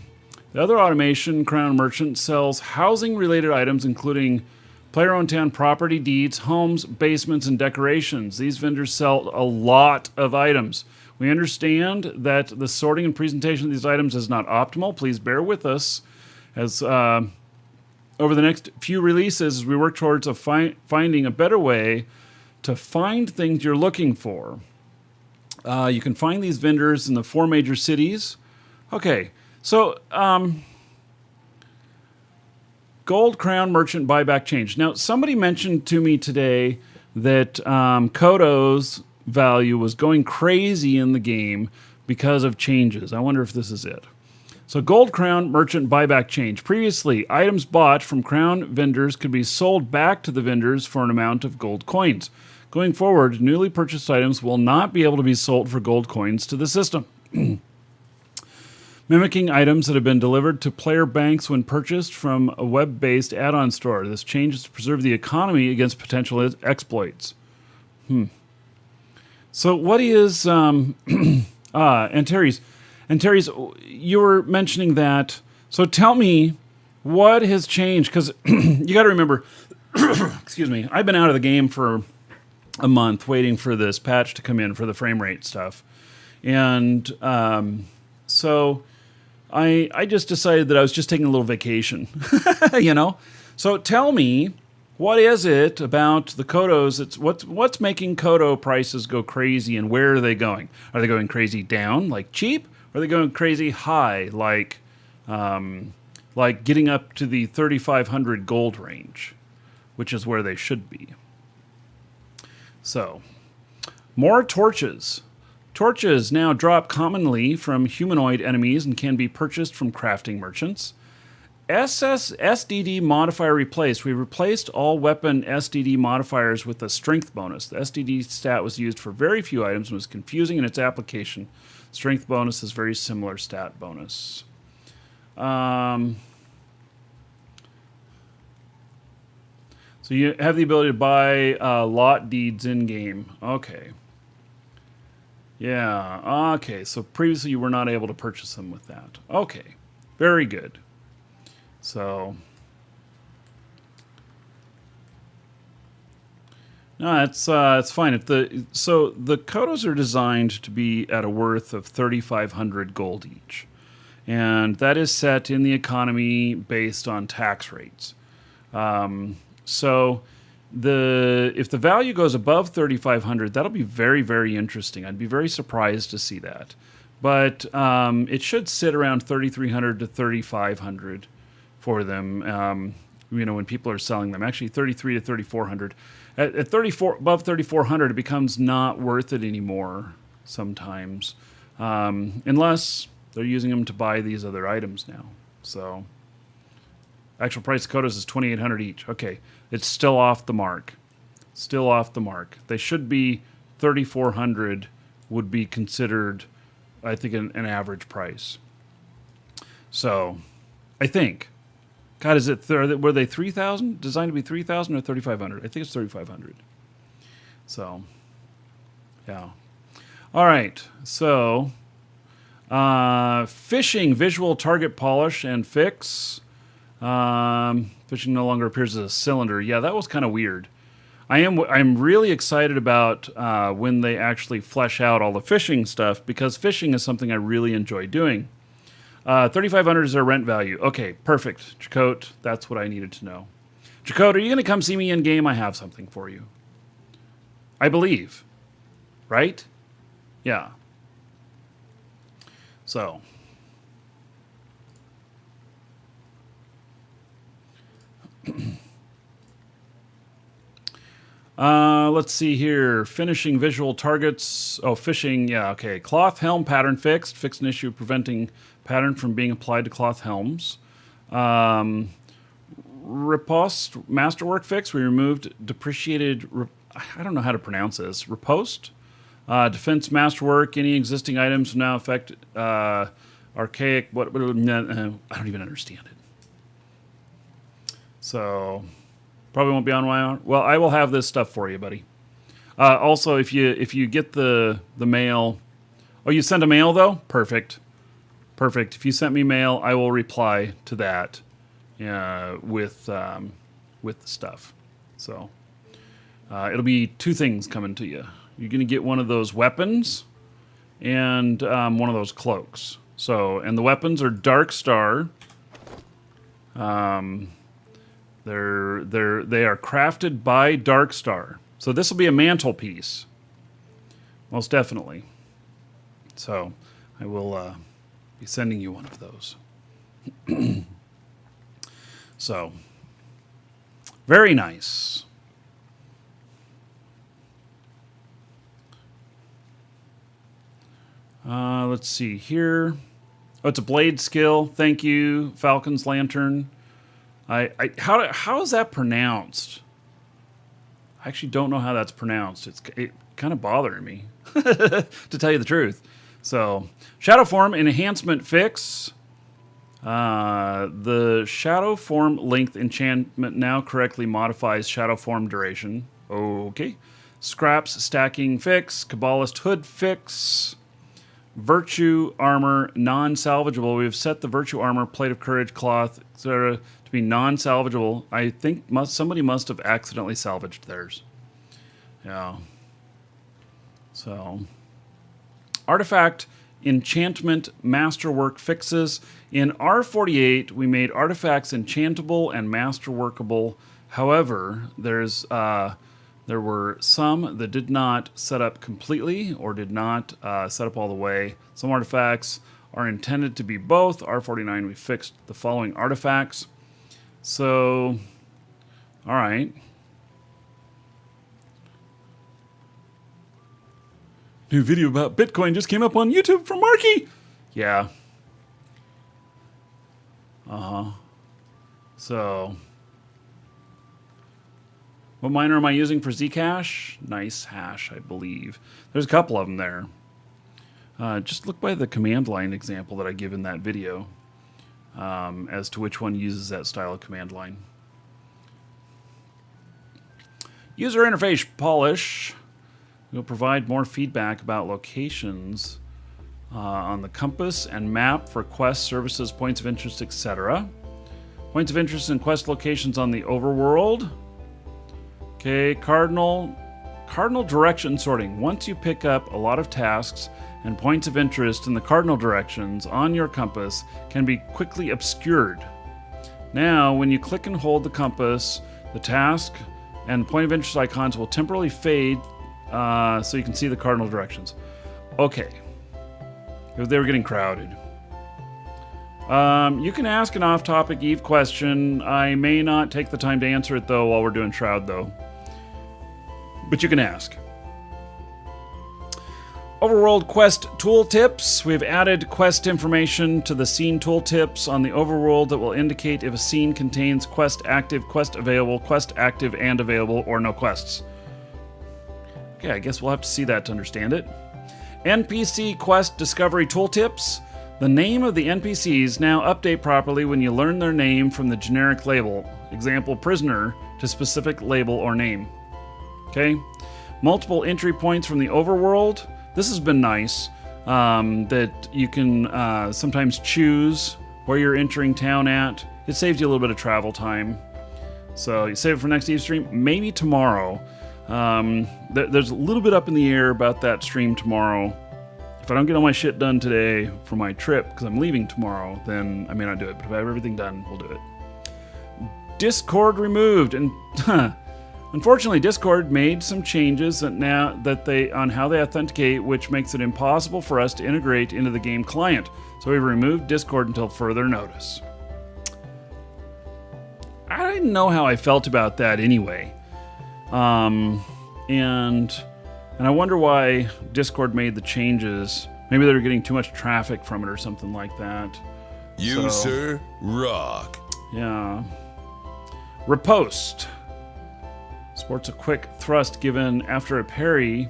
[SPEAKER 1] other automation crown merchant sells housing-related items including player-owned town property, deeds, homes, basements, and decorations. These vendors sell a lot of items. We understand that the sorting and presentation of these items is not optimal. Please bear with us as over the next few releases we work towards finding a better way to find things you're looking for. You can find these vendors in the 4 major cities. Okay, so Gold Crown Merchant Buyback Change. Now, somebody mentioned to me today that Kodo's value was going crazy in the game because of changes. I wonder if this is it. So Gold Crown Merchant Buyback Change. Previously, items bought from Crown vendors could be sold back to the vendors for an amount of gold coins. Going forward, newly purchased items will not be able to be sold for gold coins to the system. Mimicking items that have been delivered to player banks when purchased from a web-based add-on store. This change is to preserve the economy against potential exploits. So what is... Antares, you were mentioning that. So tell me, what has changed? Because you got to remember, excuse me, I've been out of the game for a month waiting for this patch to come in for the frame rate stuff. And so I just decided that I was just taking a little vacation, you know? So tell me, what is it about the Kodos? What's making Kodo prices go crazy, and where are they going? Are they going crazy down, like cheap? Or are they going crazy high, like getting up to the 3,500 gold range, which is where they should be? So, more torches. Torches now drop commonly from humanoid enemies and can be purchased from crafting merchants. SDD modifier replaced. We replaced all weapon SDD modifiers with a strength bonus. The SDD stat was used for very few items and was confusing in its application. Strength bonus is very similar stat bonus. So you have the ability to buy lot deeds in-game. Okay. Yeah, okay. So previously you were not able to purchase them with that. Okay, very good. So... no, it's fine. So the Kodos are designed to be at a worth of 3,500 gold each, and that is set in the economy based on tax rates. So if the value goes above 3,500, that'll be very, very interesting. I'd be very surprised to see that, but it should sit around 3,300 to 3,500 for them. When people are selling them, actually 33 to 3,400. At 34 above 3,400, it becomes not worth it anymore sometimes, unless they're using them to buy these other items now. So, actual price of Kodos is 2,800 each. Okay, it's still off the mark. Still off the mark. They should be 3,400 would be considered, I think, an average price. So, I think. God, were they 3,000? Designed to be 3,000 or 3,500? I think it's 3,500. So, yeah. All right. So, fishing, visual target polish and fix. Fishing no longer appears as a cylinder. Yeah, that was kind of weird. I'm really excited about when they actually flesh out all the fishing stuff, because fishing is something I really enjoy doing. 3,500 is their rent value. Okay, perfect. Chakot, that's what I needed to know. Chakot, are you going to come see me in game? I have something for you. I believe. Right? Yeah. So. Let's see here. Finishing visual targets. Oh, fishing. Yeah, okay. Cloth helm pattern fixed. Fixed an issue preventing pattern from being applied to cloth helms. Riposte masterwork fix. We removed depreciated. I don't know how to pronounce this. Riposte. Defense masterwork. Any existing items now affect archaic. What? I don't even understand it. So probably won't be on my own. Well, I will have this stuff for you, buddy. Also, if you get the mail. Oh, you sent a mail though? Perfect. Perfect. If you sent me mail, I will reply to that with the stuff. So it'll be two things coming to you. You're going to get one of those weapons and one of those cloaks. So, and the weapons are Dark Star. They are crafted by Dark Star. So this will be a mantelpiece, most definitely. So I will be sending you one of those. So very nice. Let's see here. Oh, it's a blade skill. Thank you, Falcon's Lantern. How is that pronounced? I actually don't know how that's pronounced. It kind of bothering me, to tell you the truth. So, Shadow Form Enhancement Fix. The Shadow Form Length enchantment now correctly modifies Shadow Form duration. Okay. Scraps Stacking Fix. Kabbalist Hood Fix. Virtue Armor non-salvageable. We've set the Virtue Armor, Plate of Courage, Cloth, etc. to be non-salvageable. I think somebody must have accidentally salvaged theirs. Yeah. So, Artifact Enchantment Masterwork Fixes. In R48, we made artifacts enchantable and masterworkable. However, there were some that did not set up completely or did not set up all the way. Some artifacts are intended to be both. R49, we fixed the following artifacts. So, all right. New video about Bitcoin just came up on YouTube from Markee. Yeah. So, what miner am I using for Zcash? Nice hash, I believe. There's a couple of them there. Just look by the command line example that I give in that video as to which one uses that style of command line. User interface polish. We'll provide more feedback about locations on the compass and map for quests, services, points of interest, etc. Points of interest and quest locations on the overworld. Okay, cardinal direction sorting. Once you pick up a lot of tasks and points of interest in the cardinal directions on your compass can be quickly obscured. Now, when you click and hold the compass, the task and point of interest icons will temporarily fade so you can see the cardinal directions. Okay. They were getting crowded. You can ask an off-topic Eve question. I may not take the time to answer it, though, while we're doing Shroud, though. But you can ask. Overworld quest tooltips. We've added quest information to the scene tooltips on the overworld that will indicate if a scene contains quest active, quest available, quest active and available, or no quests. Okay, I guess we'll have to see that to understand it. NPC quest discovery tooltips. The name of the NPCs now update properly when you learn their name from the generic label. Example, prisoner to specific label or name. Okay. Multiple entry points from the overworld. This has been nice, that you can sometimes choose where you're entering town at. It saves you a little bit of travel time. So you save it for next Eve stream, maybe tomorrow. There's a little bit up in the air about that stream tomorrow. If I don't get all my shit done today for my trip, because I'm leaving tomorrow, then I may not do it. But if I have everything done, we'll do it. Discord removed, and unfortunately, Discord made some changes on how they authenticate, which makes it impossible for us to integrate into the game client. So we've removed Discord until further notice. I didn't know how I felt about that anyway. And I wonder why Discord made the changes. Maybe they were getting too much traffic from it or something like that.
[SPEAKER 2] User rock.
[SPEAKER 1] Yeah. Riposte. Sports a quick thrust given after a parry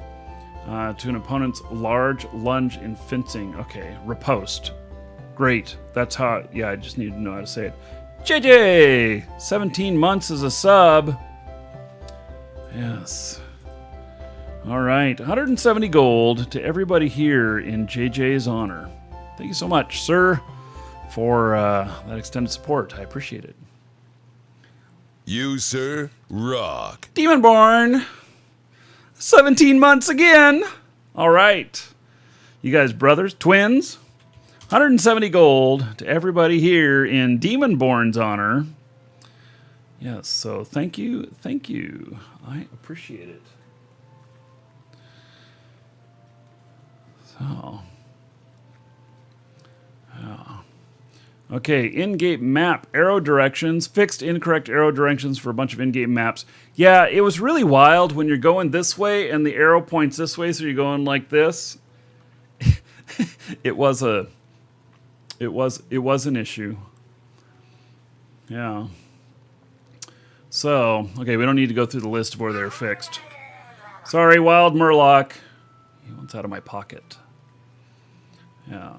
[SPEAKER 1] to an opponent's large lunge in fencing. Okay, riposte. Great. That's how, yeah, I just need to know how to say it. JJ! 17 months as a sub. Yes. All right, 170 gold to everybody here in JJ's honor. Thank you so much, sir, for that extended support. I appreciate it.
[SPEAKER 2] User rock.
[SPEAKER 1] Demonborn, 17 months again. All right, you guys brothers, twins. 170 gold to everybody here in Demonborn's honor. Yes, so thank you. I appreciate it. So, okay, in-game map, arrow directions, fixed incorrect arrow directions for a bunch of in-game maps. Yeah, it was really wild when you're going this way and the arrow points this way, so you're going like this. It was an issue. Yeah. So, okay, we don't need to go through the list of where they're fixed. Sorry, Wild Murloc. He wants out of my pocket. Yeah.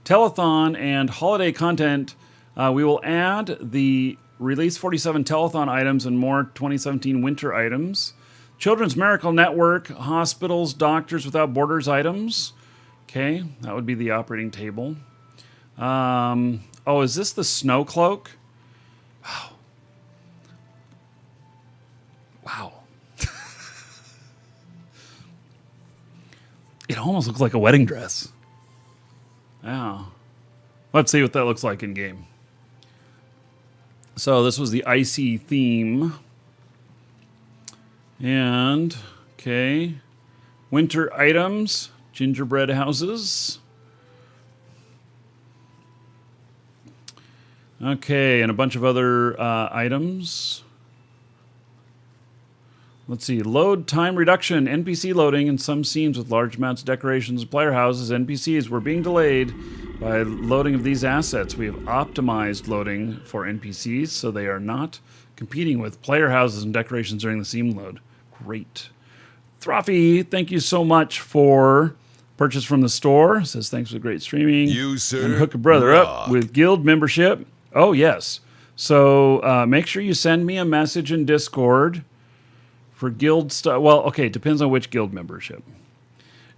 [SPEAKER 1] Telethon and holiday content. We will add the Release 47 Telethon items and more 2017 winter items. Children's Miracle Network, hospitals, Doctors Without Borders items. Okay, that would be the operating table. Oh, is this the snow cloak? Wow. It almost looks like a wedding dress. Yeah. Let's see what that looks like in game. So this was the icy theme. And, okay. Winter items. Gingerbread houses. Okay, and a bunch of other items. Let's see. Load time reduction. NPC loading in some scenes with large amounts of decorations and player houses. NPCs were being delayed by loading of these assets. We have optimized loading for NPCs so they are not competing with player houses and decorations during the scene load. Great. Throfty, thank you so much for purchase from the store. Says thanks for the great streaming. And hook a brother up with guild membership. Oh, yes. So make sure you send me a message in Discord for guild stuff. Well, okay, it depends on which guild membership.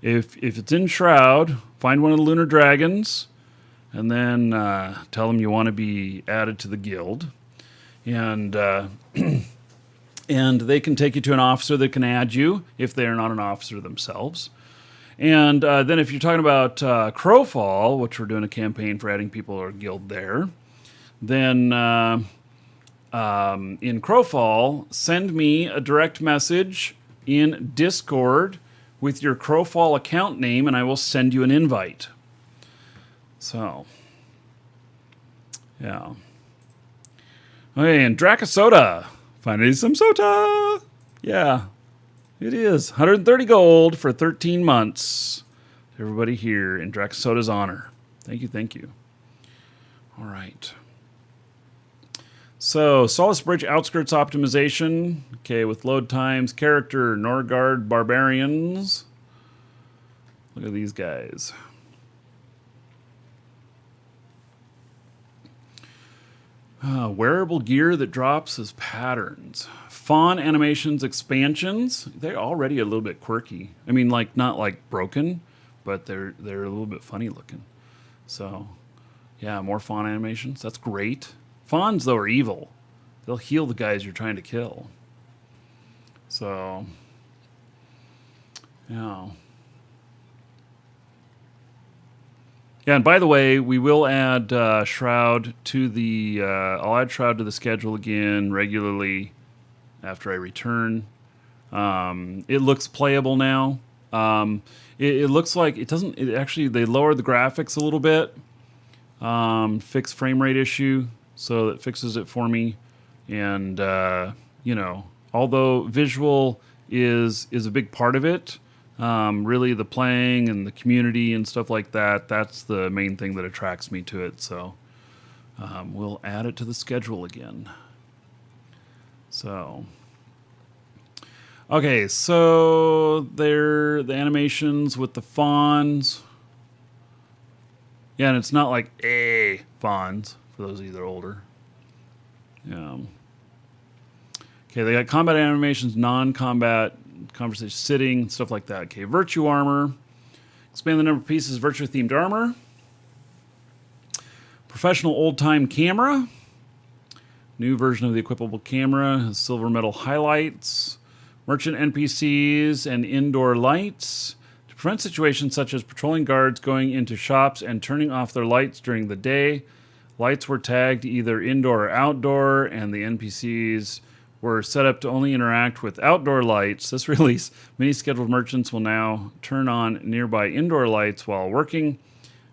[SPEAKER 1] If it's in Shroud, find one of the Lunar Dragons, and then tell them you want to be added to the guild. And and they can take you to an officer that can add you if they are not an officer themselves. And then if you're talking about Crowfall, which we're doing a campaign for adding people to our guild there, then in Crowfall, send me a direct message in Discord with your Crowfall account name, and I will send you an invite. So, yeah. Okay, and Dracasoda. Finally some SotA. Yeah, it is. 130 gold for 13 months. Everybody here in Dracasoda's honor. Thank you. All right. So, Solace Bridge Outskirts Optimization. Okay, with load times, character, Norgard Barbarians. Look at these guys. Wearable gear that drops as patterns. Fawn animations expansions. They're already a little bit quirky. I mean, like not like broken, but they're a little bit funny looking. So, yeah, more fawn animations. That's great. Fawns, though, are evil. They'll heal the guys you're trying to kill. So, yeah. Yeah, and by the way, we will add Shroud to the... I'll add Shroud to the schedule again regularly after I return. It looks playable now. It looks like it doesn't... Actually, they lowered the graphics a little bit. Fixed frame rate issue. So it fixes it for me. And, you know, although visual is a big part of it, really the playing and the community and stuff like that, that's the main thing that attracts me to it. So we'll add it to the schedule again. So, okay, so they're the animations with the fawns. Yeah, and it's not like fawns, for those of you that are older. Yeah. Okay, they got combat animations, non-combat, conversation, sitting, stuff like that. Okay, virtue armor. Expand the number of pieces of virtue-themed armor. Professional old-time camera. New version of the equipable camera has silver metal highlights. Merchant NPCs and indoor lights. To prevent situations such as patrolling guards going into shops and turning off their lights during the day, lights were tagged either indoor or outdoor, and the NPCs were set up to only interact with outdoor lights. This release, many scheduled merchants will now turn on nearby indoor lights while working,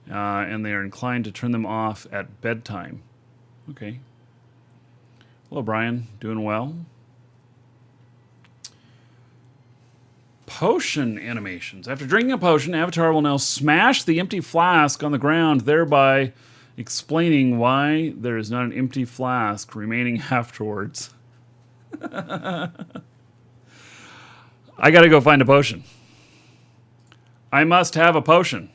[SPEAKER 1] and they are inclined to turn them off at bedtime. Okay. Hello, Brian. Doing well? Potion animations. After drinking a potion, Avatar will now smash the empty flask on the ground, thereby explaining why there is not an empty flask remaining afterwards. I gotta go find a potion. I must have a potion.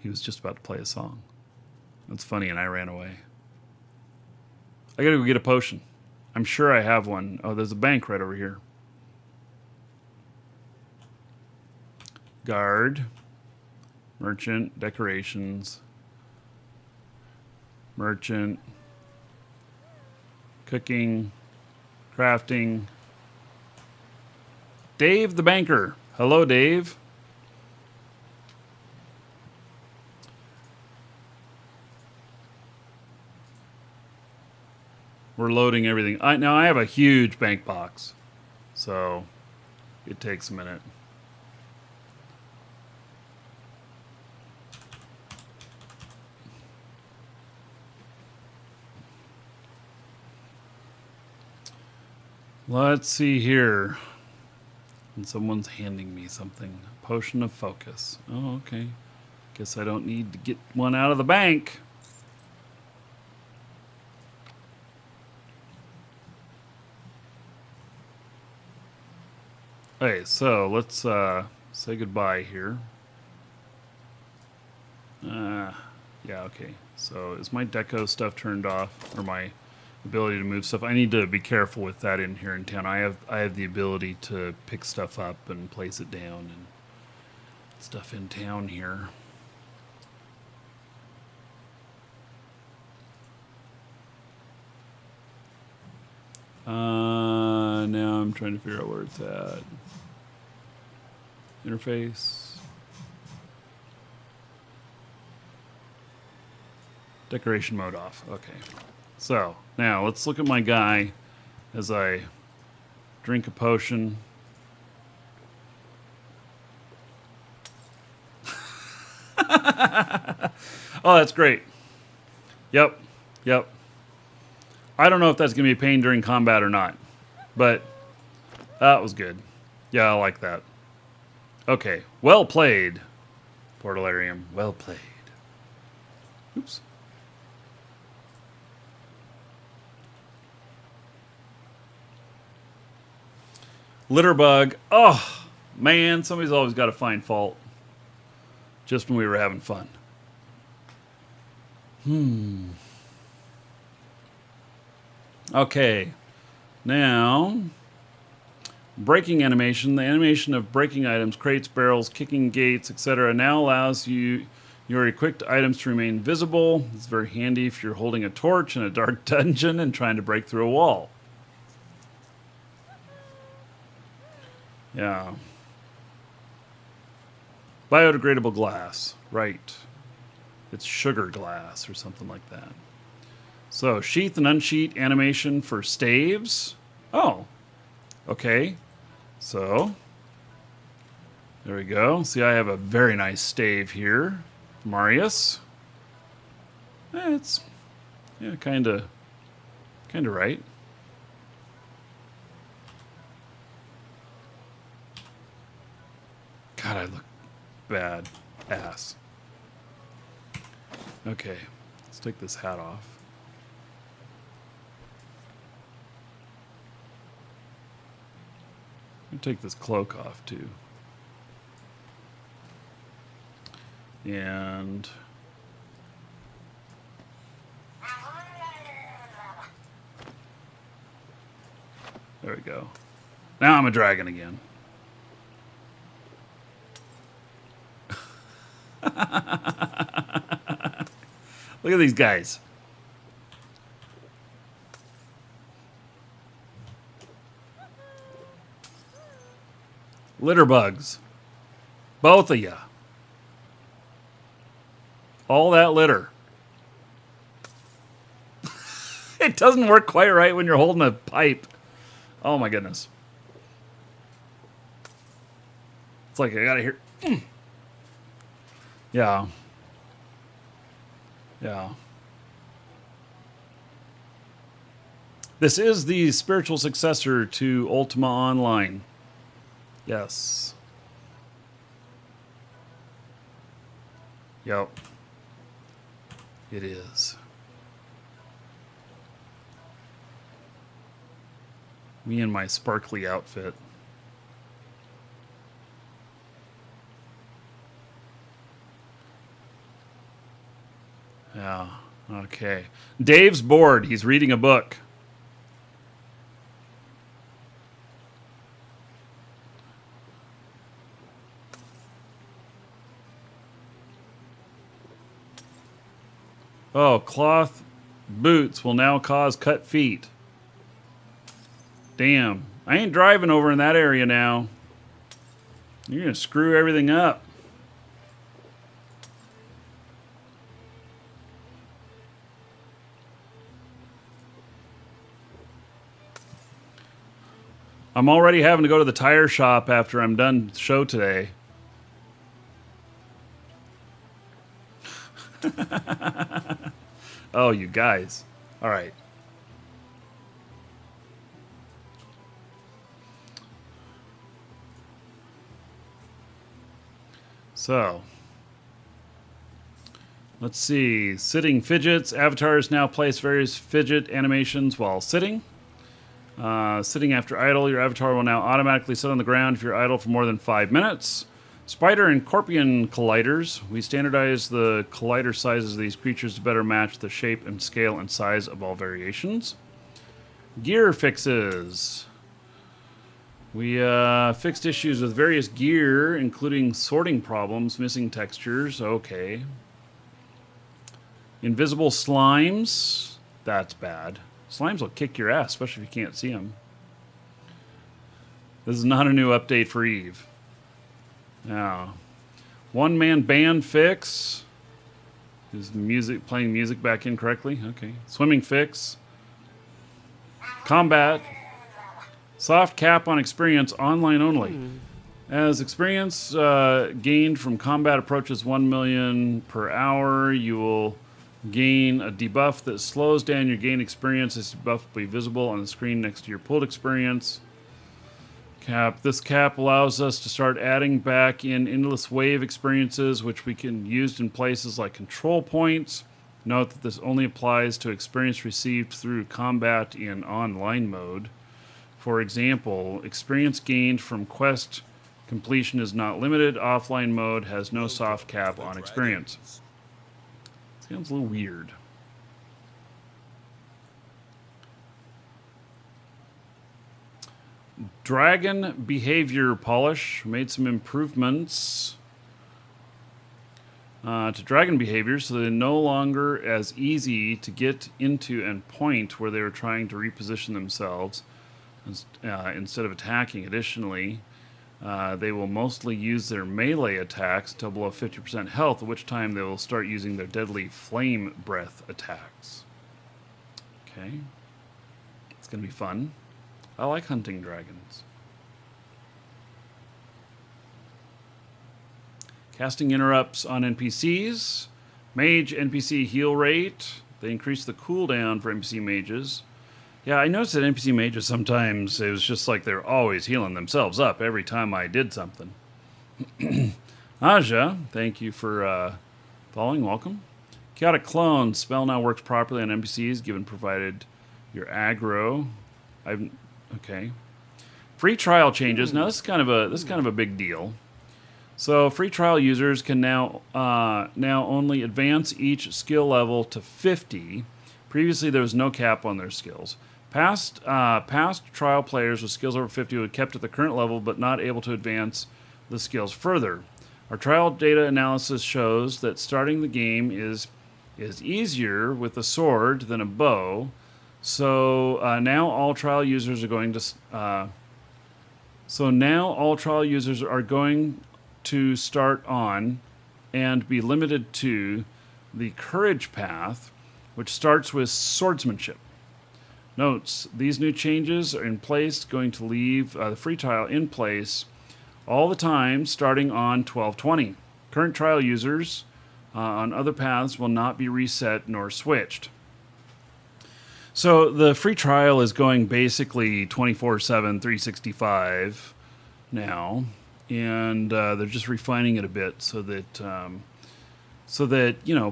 [SPEAKER 1] He was just about to play a song. That's funny, and I ran away. I gotta go get a potion. I'm sure I have one. Oh, there's a bank right over here. Guard. Merchant. Decorations. Merchant. Cooking. Crafting. Dave the banker. Hello, Dave. We're loading everything. Now I have a huge bank box, so it takes a minute. Let's see here. And someone's handing me something. Potion of focus. Oh, okay. Guess I don't need to get one out of the bank. Okay, so let's say goodbye here. Yeah, okay. So is my deco stuff turned off, or my ability to move stuff? I need to be careful with that in here in town. I have the ability to pick stuff up and place it down and stuff in town here. Now I'm trying to figure out where it's at. Interface. Decoration mode off. Okay. So, now let's look at my guy as I drink a potion. Oh, that's great. Yep. I don't know if that's going to be a pain during combat or not, but that was good. Yeah, I like that. Okay, well played, Portalarium. Well played. Oops. Litterbug. Oh, man, somebody's always got to find fault. Just when we were having fun. Okay, now, breaking animation. The animation of breaking items, crates, barrels, kicking gates, etc. now allows your equipped items to remain visible. It's very handy if you're holding a torch in a dark dungeon and trying to break through a wall. Yeah. Biodegradable glass, right. It's sugar glass or something like that. So, sheath and unsheath animation for staves. Oh, okay. So, there we go. See, I have a very nice stave here. Marius. It's Yeah, kind of right. God, I look bad ass. Okay, let's take this hat off. I'll take this cloak off too. And there we go. Now I'm a dragon again. Look at these guys. Litter bugs. Both of you. All that litter. It doesn't work quite right when you're holding a pipe. Oh my goodness. It's like I gotta hear. Yeah. Yeah. This is the spiritual successor to Ultima Online. Yes. Yep. It is. Me and my sparkly outfit. Yeah. Okay. Dave's bored. He's reading a book. Oh, cloth boots will now cause cut feet. Damn. I ain't driving over in that area now. You're going to screw everything up. I'm already having to go to the tire shop after I'm done the show today. Oh, you guys. All right. So, let's see. Sitting fidgets. Avatars now place various fidget animations while sitting. Sitting after idle, your avatar will now automatically sit on the ground if you're idle for more than 5 minutes. Spider and Scorpion colliders. We standardize the collider sizes of these creatures to better match the shape and scale and size of all variations. Gear fixes. We fixed issues with various gear, including sorting problems, missing textures. Okay. Invisible slimes. That's bad. Slimes will kick your ass, especially if you can't see them. This is not a new update for Eve. Now, one-man band fix. Is music playing music back in correctly? Okay. Swimming fix. Combat. Soft cap on experience, online only. As experience gained from combat approaches 1 million per hour, you will gain a debuff that slows down your gain experience. This debuff will be visible on the screen next to your pooled experience. Cap. This cap allows us to start adding back in endless wave experiences, which we can use in places like control points. Note that this only applies to experience received through combat in online mode. For example, experience gained from quest completion is not limited. Offline mode has no soft cap on experience. Sounds a little weird. Dragon behavior polish. Made some improvements to dragon behavior so they're no longer as easy to get into and point where they were trying to reposition themselves instead of attacking. Additionally, they will mostly use their melee attacks until below 50% health, at which time they will start using their deadly flame breath attacks. Okay. It's going to be fun. I like hunting dragons. Casting interrupts on NPCs. Mage NPC heal rate. They increased the cooldown for NPC mages. Yeah, I noticed that NPC mages sometimes, it was just like they're always healing themselves up every time I did something. Aja, thank you for following. Welcome. Chaotic Clone. Spell now works properly on NPCs, given provided your aggro. Okay. Free trial changes. Now this is kind of a big deal. So free trial users can now only advance each skill level to 50. Previously, there was no cap on their skills. Past trial players with skills over 50 were kept at the current level, but not able to advance the skills further. Our trial data analysis shows that starting the game is easier with a sword than a bow. So now all trial users are going to start on and be limited to the courage path, which starts with swordsmanship. Notes, these new changes are in place, going to leave the free trial in place all the time starting on 12/20. Current trial users on other paths will not be reset nor switched. So the free trial is going basically 24/7, 365 now, and they're just refining it a bit so that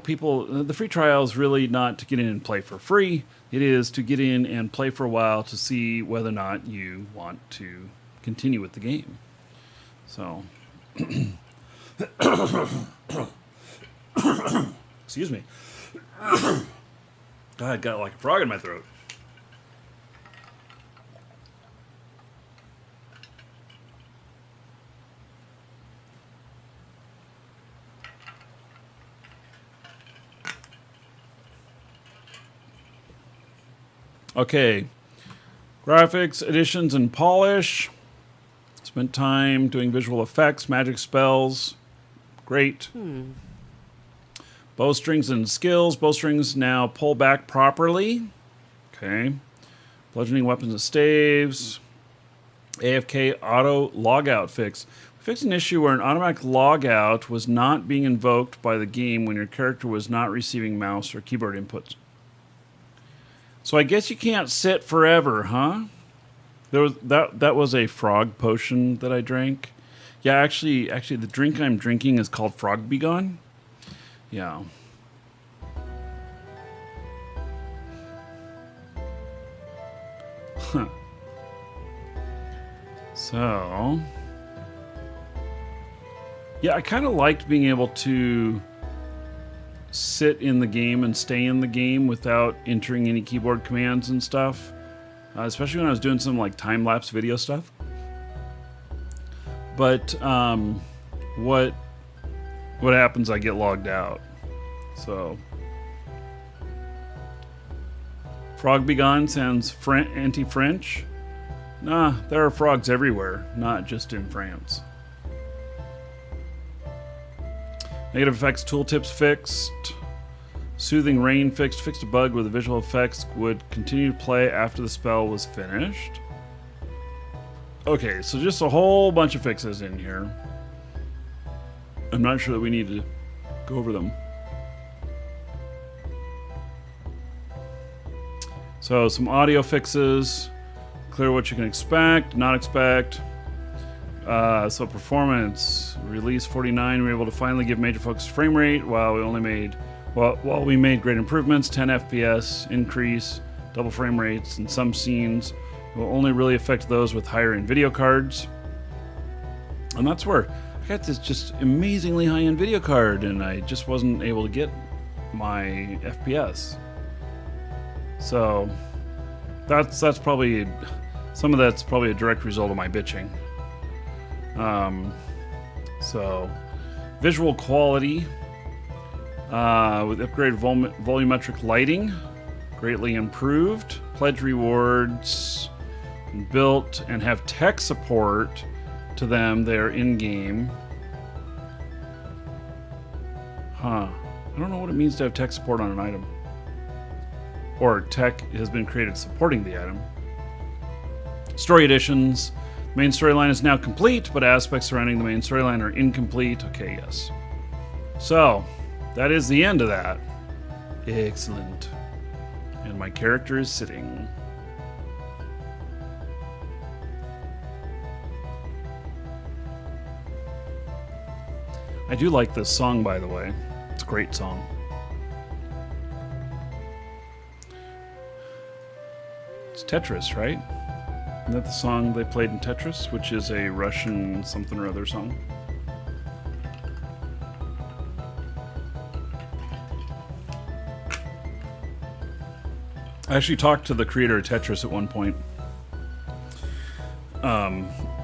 [SPEAKER 1] people. The free trial is really not to get in and play for free. It is to get in and play for a while to see whether or not you want to continue with the game. So, excuse me. I got like a frog in my throat. Okay, graphics, additions, and polish. Spent time doing visual effects, magic spells. Great. Bowstrings and skills. Bowstrings now pull back properly. Okay. Bludgeoning weapons and staves. AFK auto logout fix. Fixed an issue where an automatic logout was not being invoked by the game when your character was not receiving mouse or keyboard inputs. So I guess you can't sit forever, huh? That was a frog potion that I drank. Yeah, actually, the drink I'm drinking is called Frog Begone. Yeah. Huh. So, yeah, I kind of liked being able to sit in the game and stay in the game without entering any keyboard commands and stuff. Especially when I was doing some like time-lapse video stuff. But what happens? I get logged out. So Frog Begone sounds anti-French. Nah, there are frogs everywhere, not just in France. Negative effects tooltips fixed. Soothing Rain fixed. Fixed a bug where the visual effects would continue to play after the spell was finished. Okay, so just a whole bunch of fixes in here. I'm not sure that we need to go over them. So some audio fixes. Clear what you can expect, not expect. So performance. Release 49, we were able to finally give major focus frame rate while we made great improvements. 10 FPS increase, double frame rates in some scenes. It will only really affect those with higher end video cards. And that's where I got this just amazingly high-end video card and I just wasn't able to get my FPS. So that's probably, some of that's probably a direct result of my bitching. So visual quality with upgraded volumetric lighting, greatly improved. Pledge rewards built and have tech support to them. They're in-game. I don't know what it means to have tech support on an item. Or tech has been created supporting the item. Story additions. Main storyline is now complete, but aspects surrounding the main storyline are incomplete. Okay, yes. So, that is the end of that. Excellent. And my character is sitting. I do like this song, by the way. It's a great song. It's Tetris, right? Isn't that the song they played in Tetris, which is a Russian something or other song? I actually talked to the creator of Tetris at one point.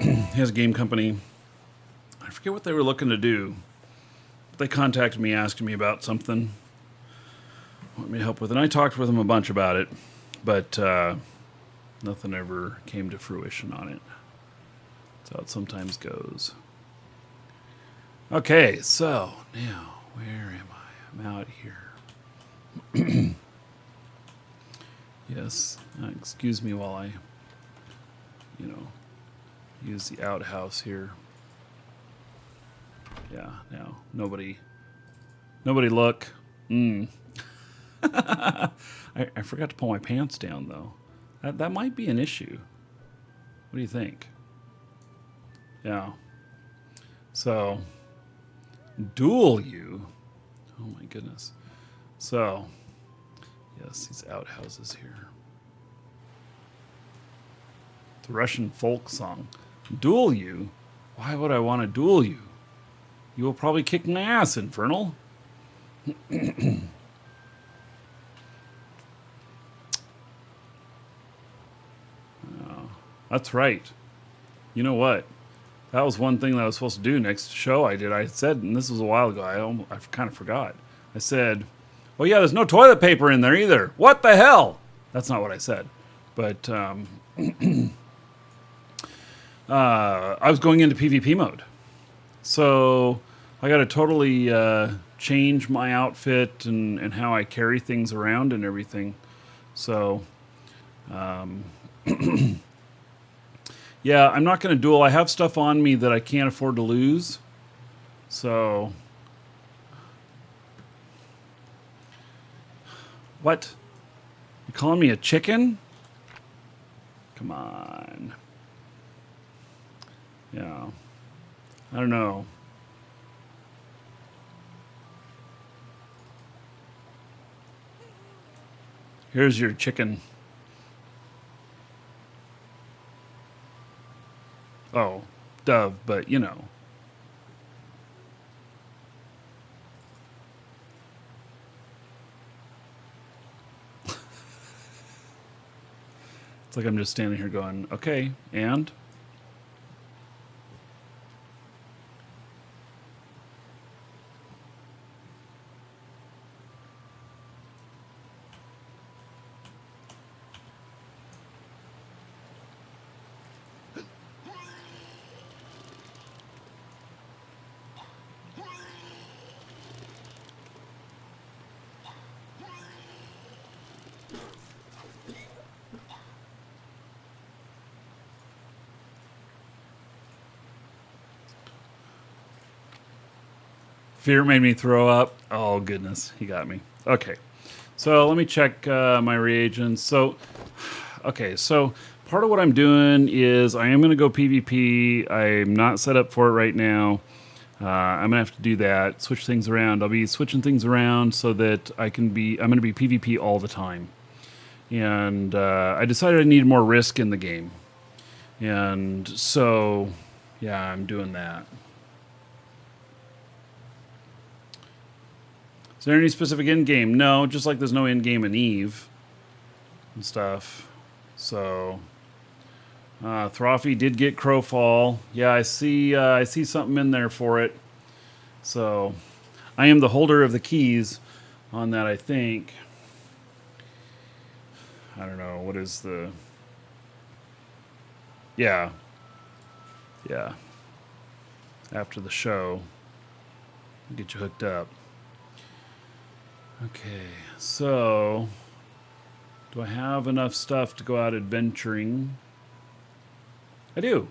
[SPEAKER 1] He has a game company. I forget what they were looking to do. They contacted me asking me about something. Want me to help with it. And I talked with them a bunch about it, but nothing ever came to fruition on it. That's how it sometimes goes. Okay, so now where am I? I'm out here. Yes, excuse me while I, use the outhouse here. Yeah, now nobody look. I forgot to pull my pants down though. That might be an issue. What do you think? Yeah. So, duel you. Oh my goodness. So, yes, these outhouses here. The Russian folk song. Duel you? Why would I want to duel you? You will probably kick my ass, Infernal. That's right. You know what? That was one thing that I was supposed to do next show I did. I said, and this was a while ago, I kind of forgot. I said, oh yeah, there's no toilet paper in there either. What the hell? That's not what I said. But I was going into PvP mode. So I got to totally change my outfit and how I carry things around and everything. So, yeah, I'm not going to duel. I have stuff on me that I can't afford to lose. So, what? You calling me a chicken? Come on. Yeah. I don't know. Here's your chicken. Oh, dove, but you know. It's like I'm just standing here going, okay, and? Fear made me throw up. Oh, goodness. He got me. Okay. So let me check my reagents. So, okay. So part of what I'm doing is I am going to go PvP. I'm not set up for it right now. I'm going to have to do that. Switch things around. I'll be switching things around so that I'm going to be PvP all the time. And I decided I needed more risk in the game. And so, yeah, I'm doing that. Is there any specific end game? No, just like there's no end game in Eve and stuff. So, Trophy did get Crowfall. Yeah, I see something in there for it. So, I am the holder of the keys on that, I think. I don't know, what is the... Yeah. Yeah. After the show, I'll get you hooked up. Okay, so do I have enough stuff to go out adventuring? I do.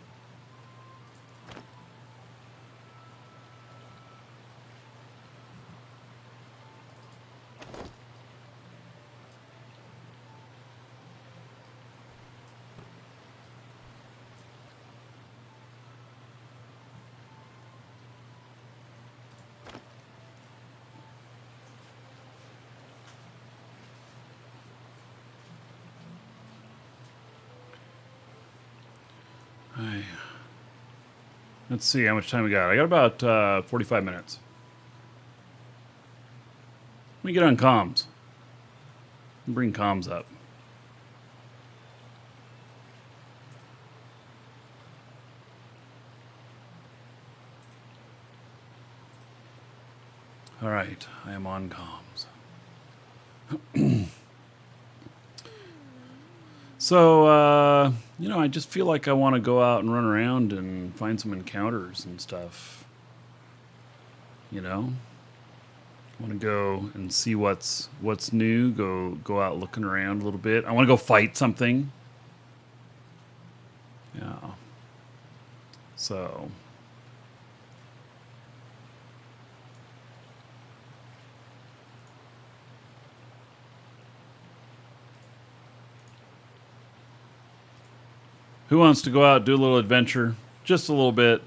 [SPEAKER 1] Let's see how much time we got. I got about 45 minutes. Let me get on comms. Bring comms up. All right, I am on comms. So, you know, I just feel like I want to go out and run around and find some encounters and stuff. You know? I want to go and see what's new, go out looking around a little bit. I want to go fight something. Yeah. So... who wants to go out and do a little adventure? Just a little bit.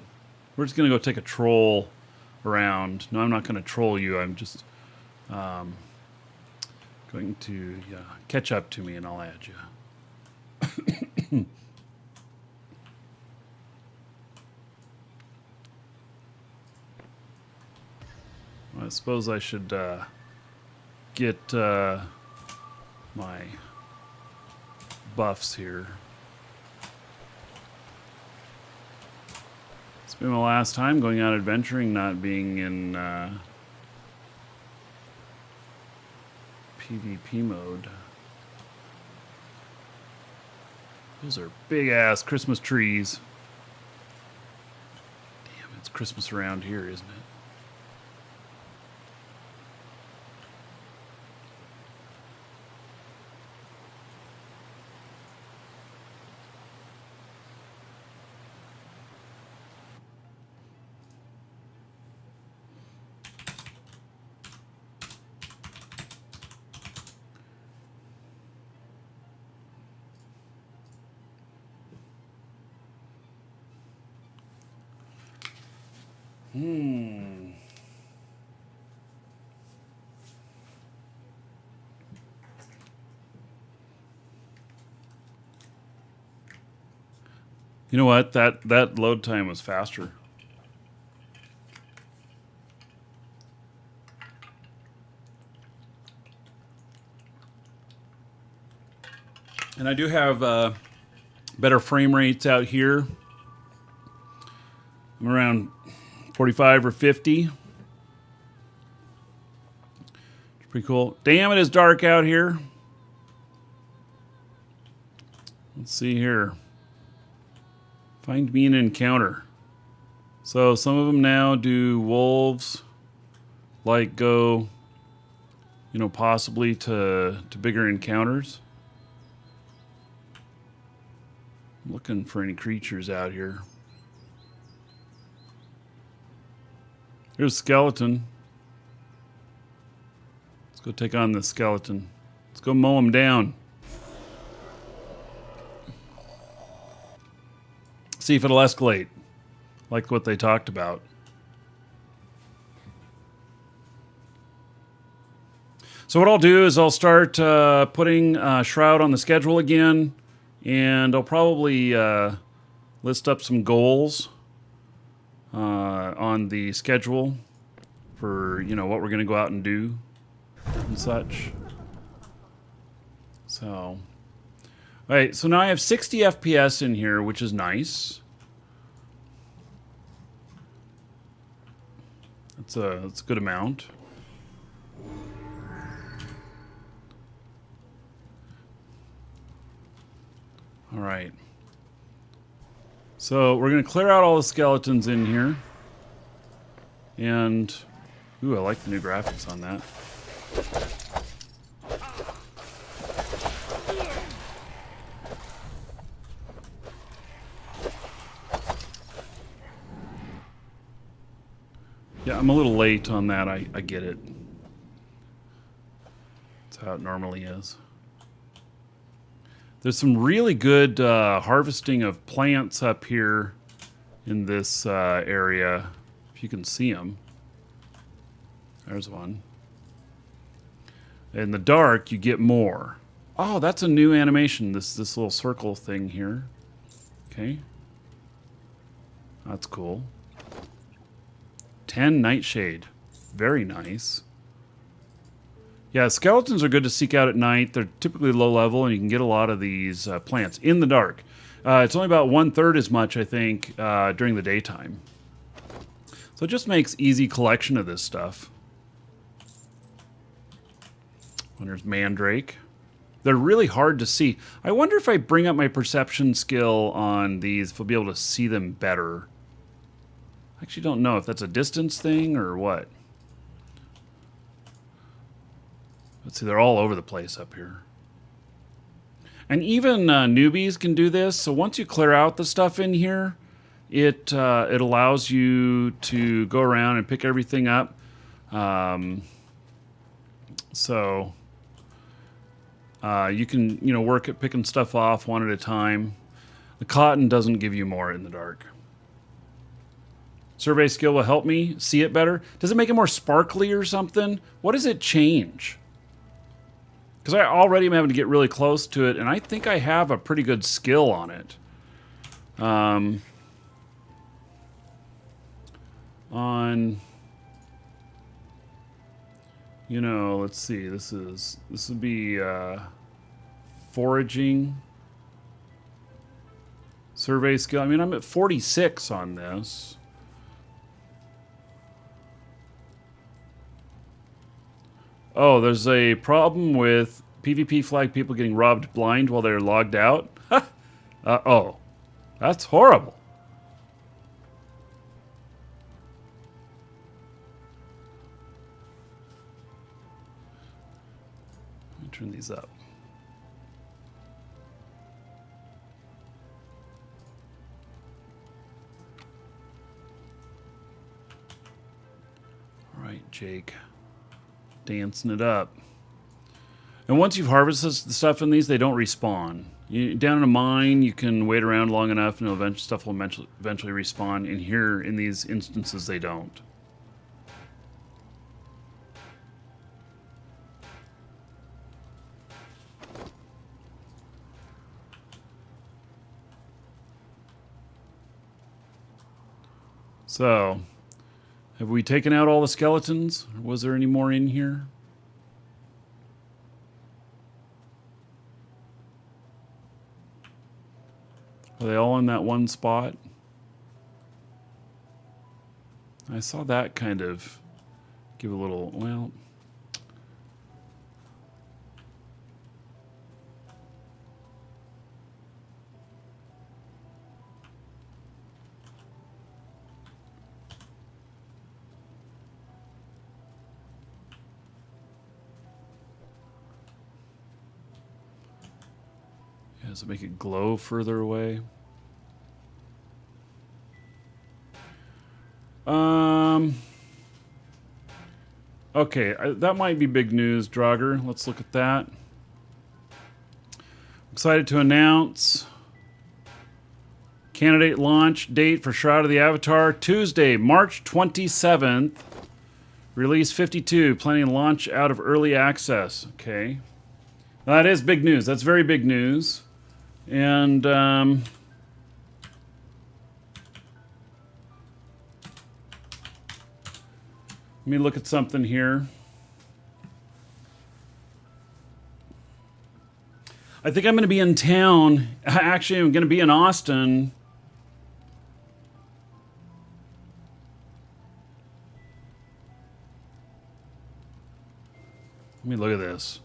[SPEAKER 1] We're just going to go take a troll around. No, I'm not going to troll you. I'm just going to catch up to me and I'll add you. I suppose I should get my buffs here. It's been my last time going out adventuring, not being in PvP mode. Those are big ass Christmas trees. Damn, it's Christmas around here, isn't it? You know what? That load time was faster. And I do have better frame rates out here. I'm around 45 or 50. It's pretty cool. Damn, it is dark out here. Let's see here. Find me an encounter. So some of them now do wolves, like go, you know, possibly to bigger encounters. I'm looking for any creatures out here. Here's a skeleton. Let's go take on this skeleton. Let's go mow him down. See if it'll escalate, like what they talked about. So what I'll do is I'll start putting Shroud on the schedule again, and I'll probably list up some goals on the schedule for, you know, what we're going to go out and do and such. So... all right, so now I have 60 FPS in here, which is nice. That's a good amount. All right. So we're going to clear out all the skeletons in here. And, ooh, I like the new graphics on that. Yeah, I'm a little late on that. I get it. That's how it normally is. There's some really good harvesting of plants up here in this area. If you can see them. There's one. In the dark, you get more. Oh, that's a new animation. This little circle thing here. Okay. That's cool. 10 Nightshade. Very nice. Yeah, skeletons are good to seek out at night. They're typically low level, and you can get a lot of these plants in the dark. It's only about 1/3 as much, I think, during the daytime. So it just makes easy collection of this stuff. And there's Mandrake. They're really hard to see. I wonder if I bring up my perception skill on these, if we'll be able to see them better. I actually don't know if that's a distance thing or what. Let's see, they're all over the place up here. And even newbies can do this. So once you clear out the stuff in here, it allows you to go around and pick everything up. You can, work at picking stuff off one at a time. The cotton doesn't give you more in the dark. Survey skill will help me see it better. Does it make it more sparkly or something? What does it change? Because I already am having to get really close to it, and I think I have a pretty good skill on it. Let's see. This would be foraging. Survey skill. I mean, I'm at 46 on this. Oh, there's a problem with PvP flag people getting robbed blind while they're logged out. Oh, that's horrible. Let me turn these up. All right, Jake. Dancing it up. And once you've harvested the stuff in these, they don't respawn. Down in a mine, you can wait around long enough and stuff will eventually respawn. In here, in these instances, they don't. So, have we taken out all the skeletons? Or was there any more in here? Are they all in that one spot? I saw that kind of give a little, well... Does it make it glow further away? Okay, that might be big news, Draugr. Let's look at that. Excited to announce candidate launch date for Shroud of the Avatar, Tuesday, March 27th. Release 52, planning to launch out of early access. Okay. Now, that is big news. That's very big news. And let me look at something here. I think I'm going to be in town. Actually, I'm going to be in Austin. Let me look at this.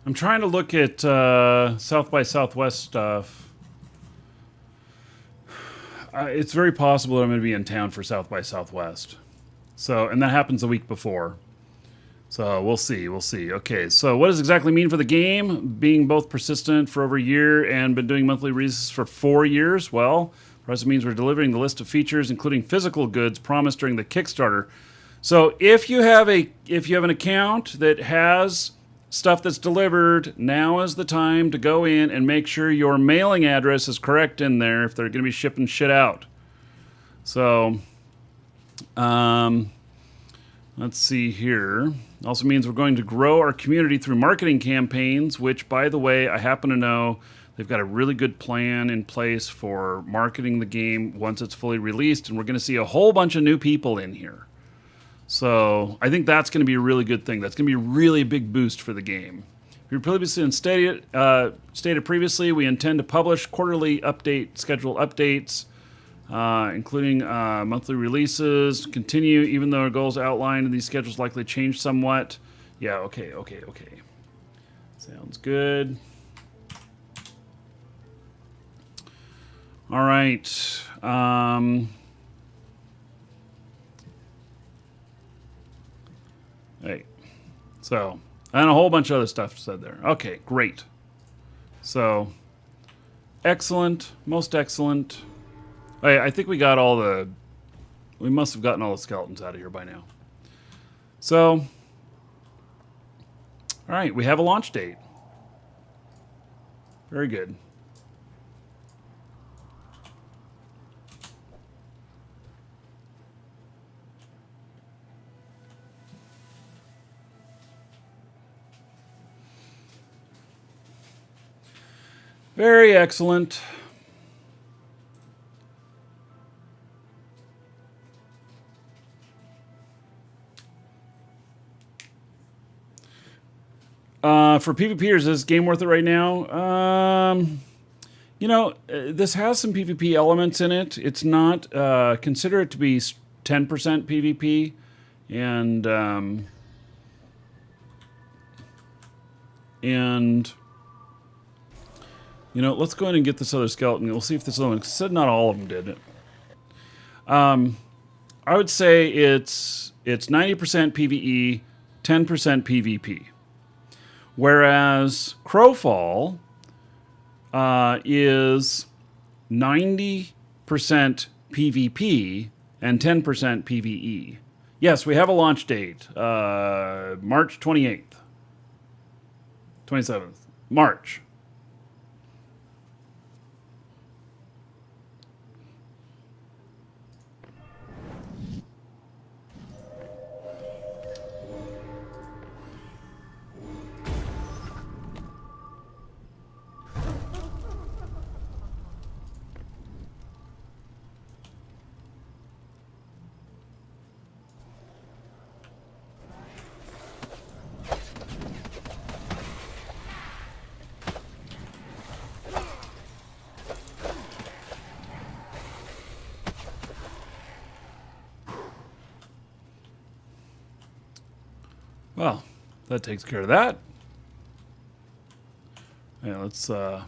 [SPEAKER 1] I'm trying to look at South by Southwest stuff. It's very possible that I'm going to be in town for South by Southwest. So, and that happens a week before. So we'll see. Okay, so what does it exactly mean for the game? Being both persistent for over a year and been doing monthly releases for 4 years? Well, For us, it means we're delivering the list of features, including physical goods, promised during the Kickstarter. So if you have an account that has stuff that's delivered, now is the time to go in and make sure your mailing address is correct in there if they're going to be shipping shit out. So, let's see here. Also means we're going to grow our community through marketing campaigns, which, by the way, I happen to know they've got a really good plan in place for marketing the game once it's fully released, and we're going to see a whole bunch of new people in here. So I think that's going to be a really good thing. That's going to be really a big boost for the game. We previously stated previously, we intend to publish quarterly schedule updates, including monthly releases, continue even though our goals outlined in these schedules likely change somewhat. Yeah, okay. Sounds good. All right. Hey. So, and a whole bunch of other stuff said there. Okay, great. So, excellent. Most excellent. I think we got we must have gotten all the skeletons out of here by now. So, all right, we have a launch date. Very good. Very excellent. For PvPers, is this game worth it right now? This has some PvP elements in it. It's not, consider it to be 10% PvP. And let's go ahead and get this other skeleton. We'll see if this other one, because not all of them did. I would say it's 90% PvE, 10% PvP. Whereas Crowfall is 90% PvP and 10% PvE. Yes, we have a launch date, March 28th. 27th. March. Well, that takes care of that. Yeah, let's gotta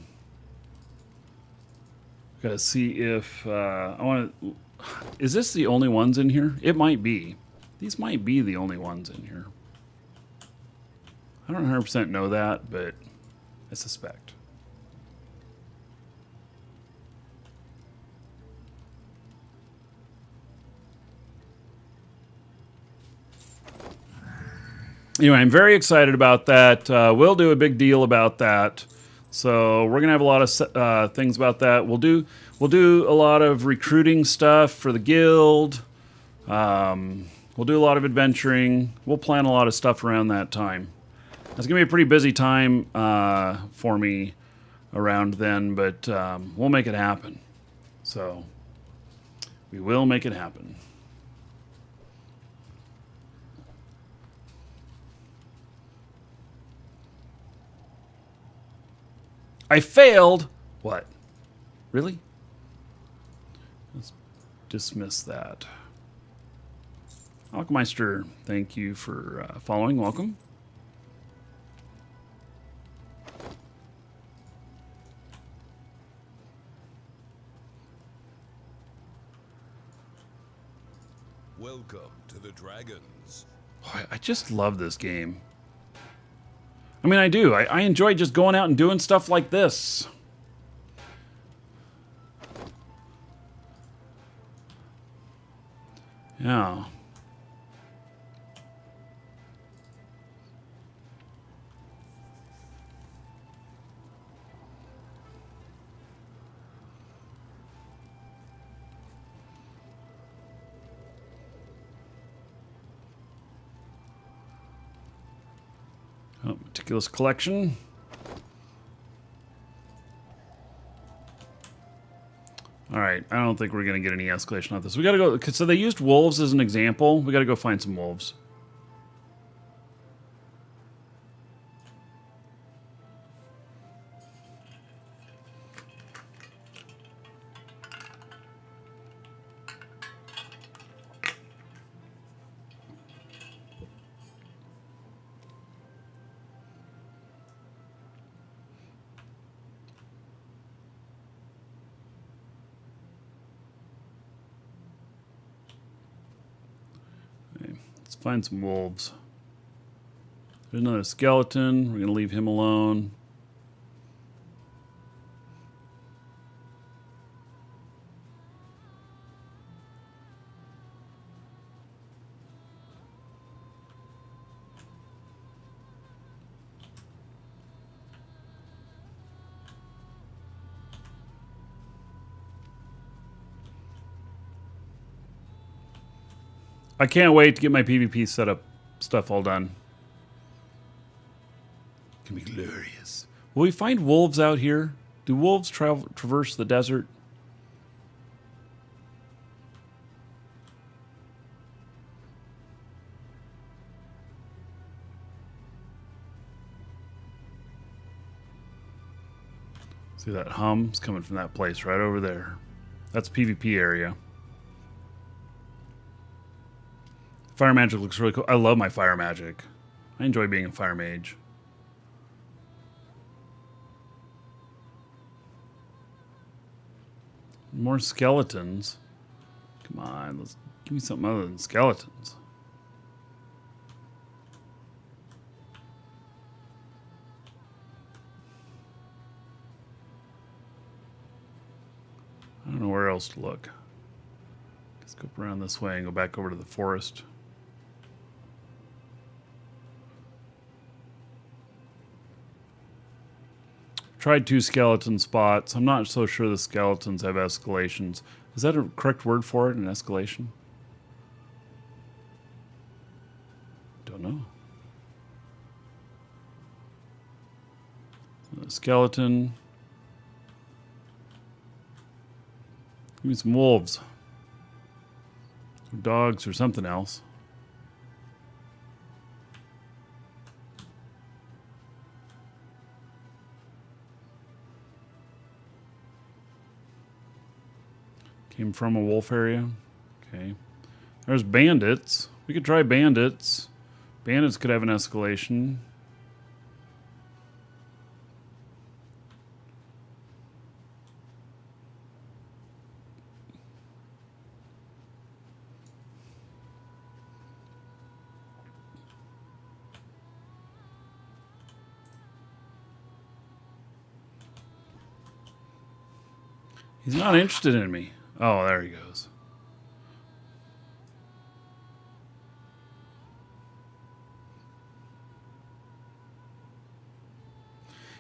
[SPEAKER 1] see if I want to. Is this the only ones in here? It might be. These might be the only ones in here. I don't 100% know that, but I suspect. Anyway, I'm very excited about that. We'll do a big deal about that. So we're gonna have a lot of things about that. We'll do a lot of recruiting stuff for the guild. We'll do a lot of adventuring. We'll plan a lot of stuff around that time. It's gonna be a pretty busy time for me around then, but we'll make it happen. So we will make it happen. I failed. What? Really? Let's dismiss that. Alchemeister, thank you for following. Welcome.
[SPEAKER 2] Welcome to the Dragons.
[SPEAKER 1] Oh, I just love this game. I mean, I do. I enjoy just going out and doing stuff like this. Yeah. Oh, meticulous collection. All right, I don't think we're going to get any escalation on this. We got to go, so they used wolves as an example. We got to go find some wolves. Let's find some wolves. There's another skeleton. We're going to leave him alone. I can't wait to get my PvP setup stuff all done. It can be glorious. Will we find wolves out here? Do wolves traverse the desert? See that hum? It's coming from that place right over there. That's PvP area. Fire magic looks really cool. I love my fire magic. I enjoy being a fire mage. More skeletons. Come on, let's give me something other than skeletons. I don't know where else to look. Let's go around this way and go back over to the forest. Tried 2 skeleton spots. I'm not so sure the skeletons have escalations. Is that a correct word for it, an escalation? Don't know. A skeleton. Give me some wolves. Or dogs or something else. Came from a wolf area. Okay. There's bandits. We could try bandits. Bandits could have an escalation. He's not interested in me. Oh, there he goes.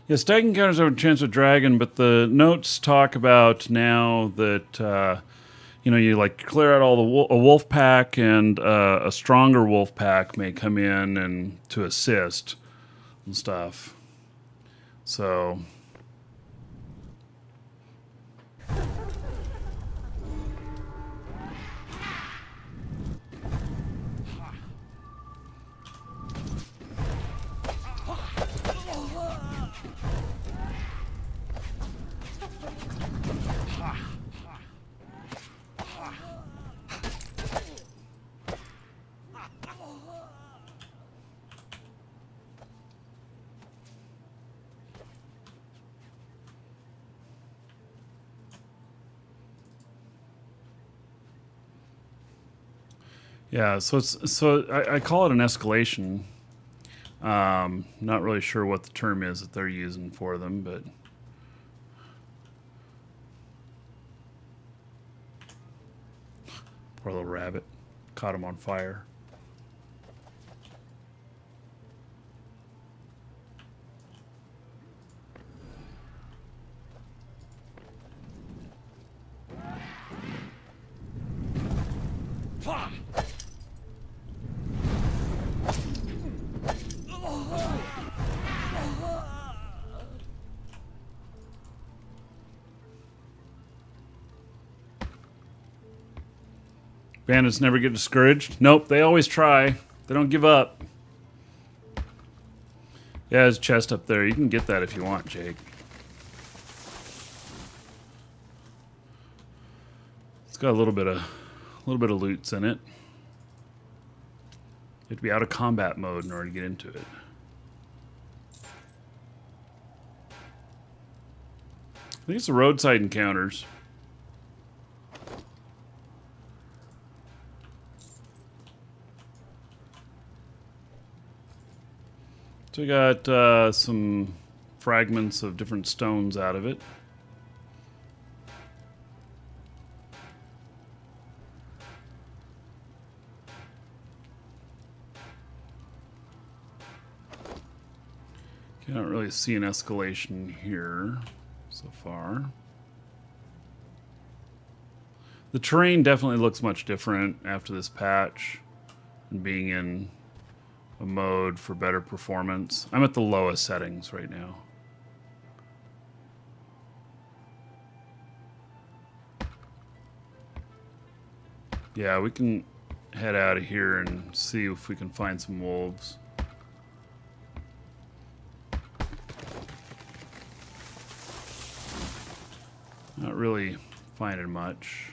[SPEAKER 1] Yeah, stag encounters have a chance with dragon, but the notes talk about now that you like clear out all the a wolf pack, and a stronger wolf pack may come in and to assist and stuff. So. Yeah, so I call it an escalation. Not really sure what the term is that they're using for them, but poor little rabbit caught him on fire. Bandits never get discouraged. Nope, they always try. They don't give up. Yeah, there's a chest up there. You can get that if you want, Jake. It's got a little bit of loots in it. You have to be out of combat mode in order to get into it. I think it's the roadside encounters. So we got some fragments of different stones out of it. Can't really see an escalation here so far. The terrain definitely looks much different after this patch and being in a mode for better performance. I'm at the lowest settings right now. Yeah, we can head out of here and see if we can find some wolves. Not really finding much.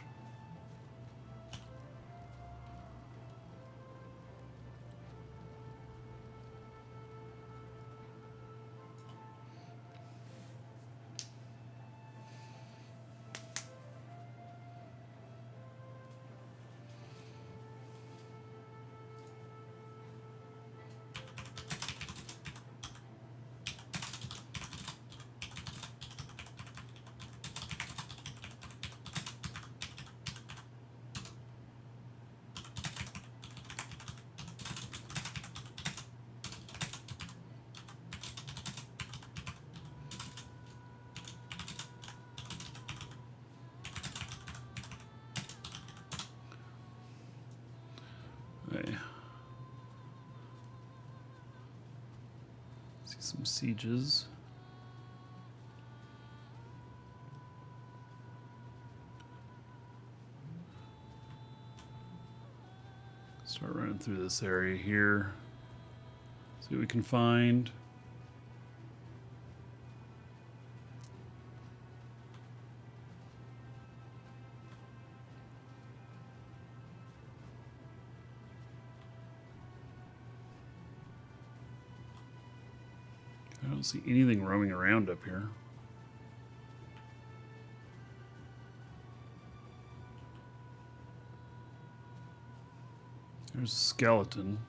[SPEAKER 1] Okay. See some sieges. Start running through this area here. See what we can find. I don't see anything roaming around up here. There's a skeleton.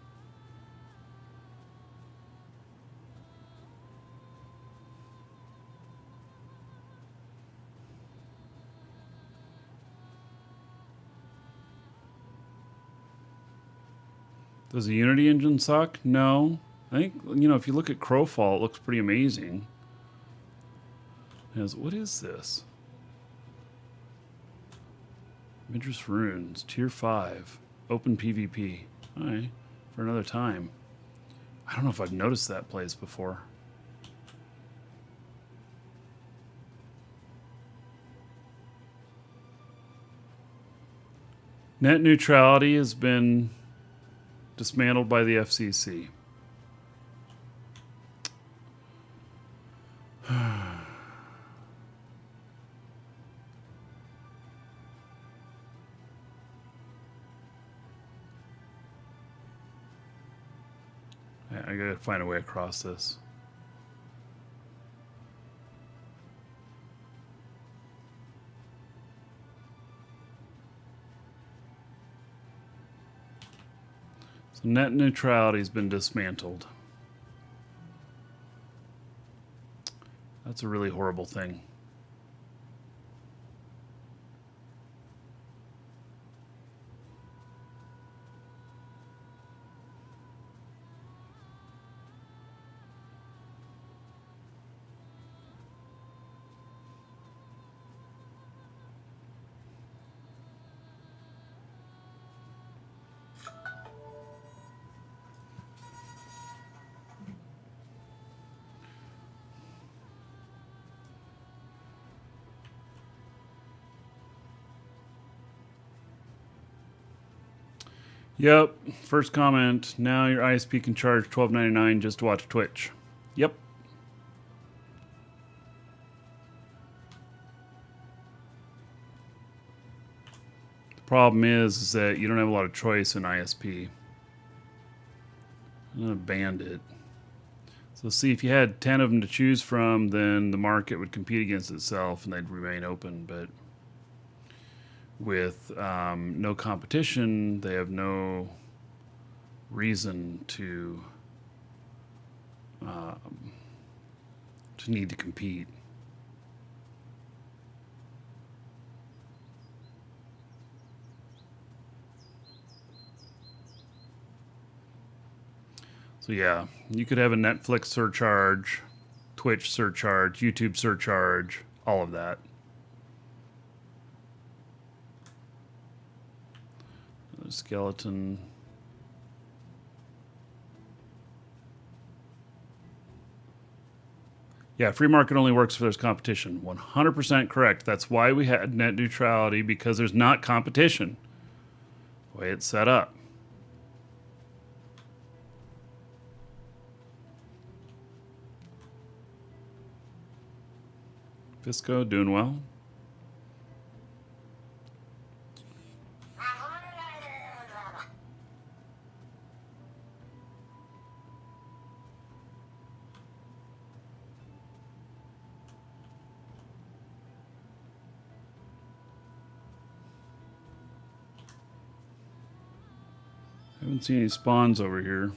[SPEAKER 1] Does the Unity engine suck? No. I think, you know, if you look at Crowfall, it looks pretty amazing. What is this? Midras Runes, Tier 5, Open PvP. Alright, for another time. I don't know if I've noticed that place before. Net neutrality has been dismantled by the FCC. I gotta find a way across this. So net neutrality has been dismantled. That's a really horrible thing. Yep. First comment. Now your ISP can charge $12.99 just to watch Twitch. Yep. The problem is that you don't have a lot of choice in ISP. I'm gonna ban it. So see, if you had 10 of them to choose from, then the market would compete against itself and they'd remain open. But with no competition, they have no reason to need to compete. So yeah, you could have a Netflix surcharge, Twitch surcharge, YouTube surcharge, all of that. Another skeleton. Yeah, free market only works if there's competition. 100% correct. That's why we had net neutrality, because there's not competition. The way it's set up. Fisco doing well. Haven't seen any spawns over here.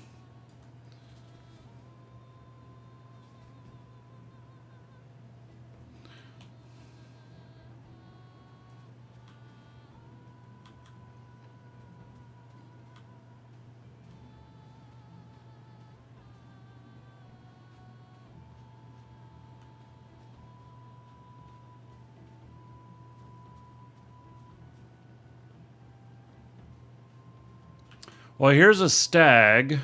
[SPEAKER 1] Well, here's a stag. Can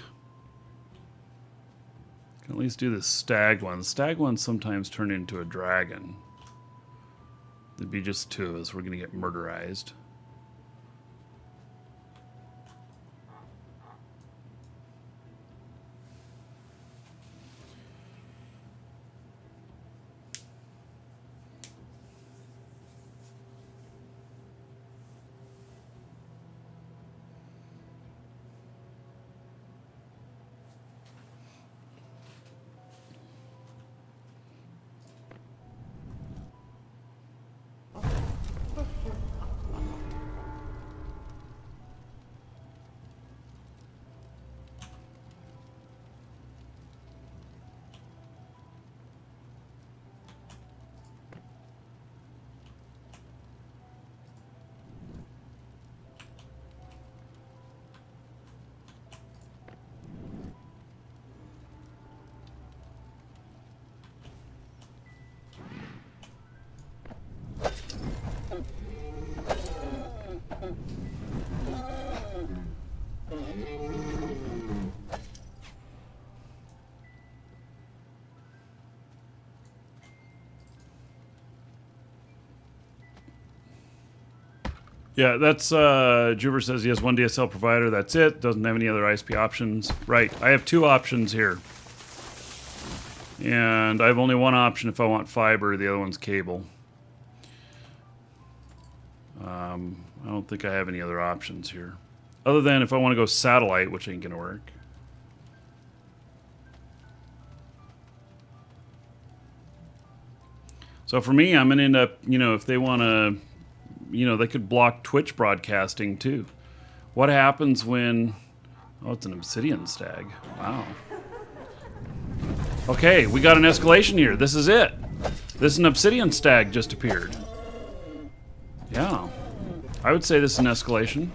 [SPEAKER 1] at least do the stag one. The stag ones sometimes turn into a dragon. There'd be just two of us. We're going to get murderized. Yeah, that's Juber says he has one DSL provider. That's it. Doesn't have any other ISP options. Right. I have two options here. And I have only one option if I want fiber. The other one's cable. I don't think I have any other options here. Other than if I want to go satellite, which ain't going to work. So for me, I'm going to end up, if they want to, they could block Twitch broadcasting too. What happens when... Oh, it's an obsidian stag. Wow. Okay, we got an escalation here. This is it. This is an obsidian stag just appeared. Yeah. I would say this is an escalation.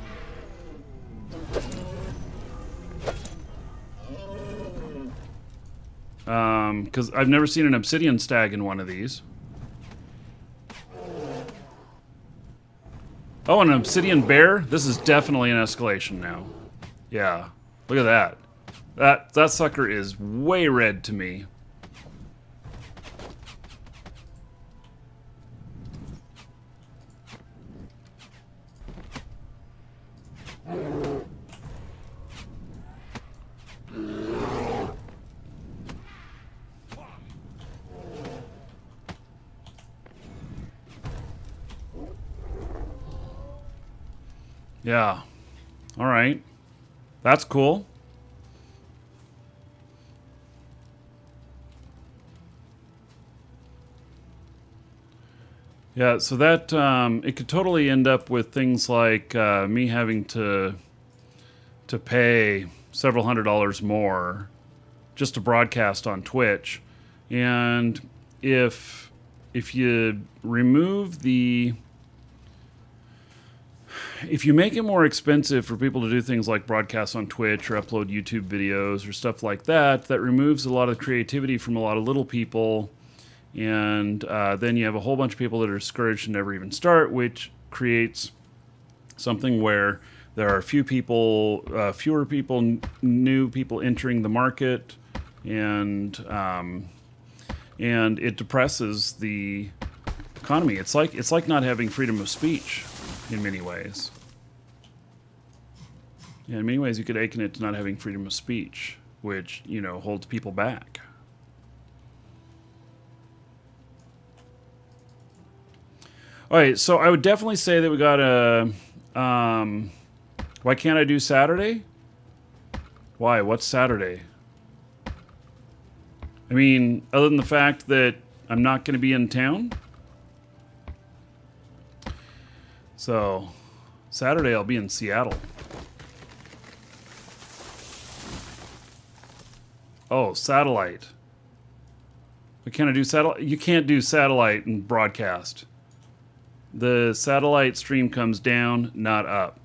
[SPEAKER 1] Because I've never seen an obsidian stag in one of these. Oh, an obsidian bear? This is definitely an escalation now. Yeah. Look at that. That sucker is way red to me. Yeah. All right. That's cool. Yeah, so that it could totally end up with things like me having to pay several $100s more just to broadcast on Twitch, and if you remove the if you make it more expensive for people to do things like broadcast on Twitch or upload YouTube videos or stuff like that, that removes a lot of creativity from a lot of little people. And then you have a whole bunch of people that are discouraged and never even start, which creates something where there are fewer people, new people entering the market, and it depresses the economy. It's like not having freedom of speech in many ways. Yeah, in many ways, you could liken it to not having freedom of speech, which holds people back. All right, so I would definitely say that we got a. Why can't I do Saturday? Why? What's Saturday? I mean, other than the fact that I'm not going to be in town. So, Saturday I'll be in Seattle. Oh, satellite. Why can't I do satellite? You can't do satellite and broadcast. The satellite stream comes down, not up.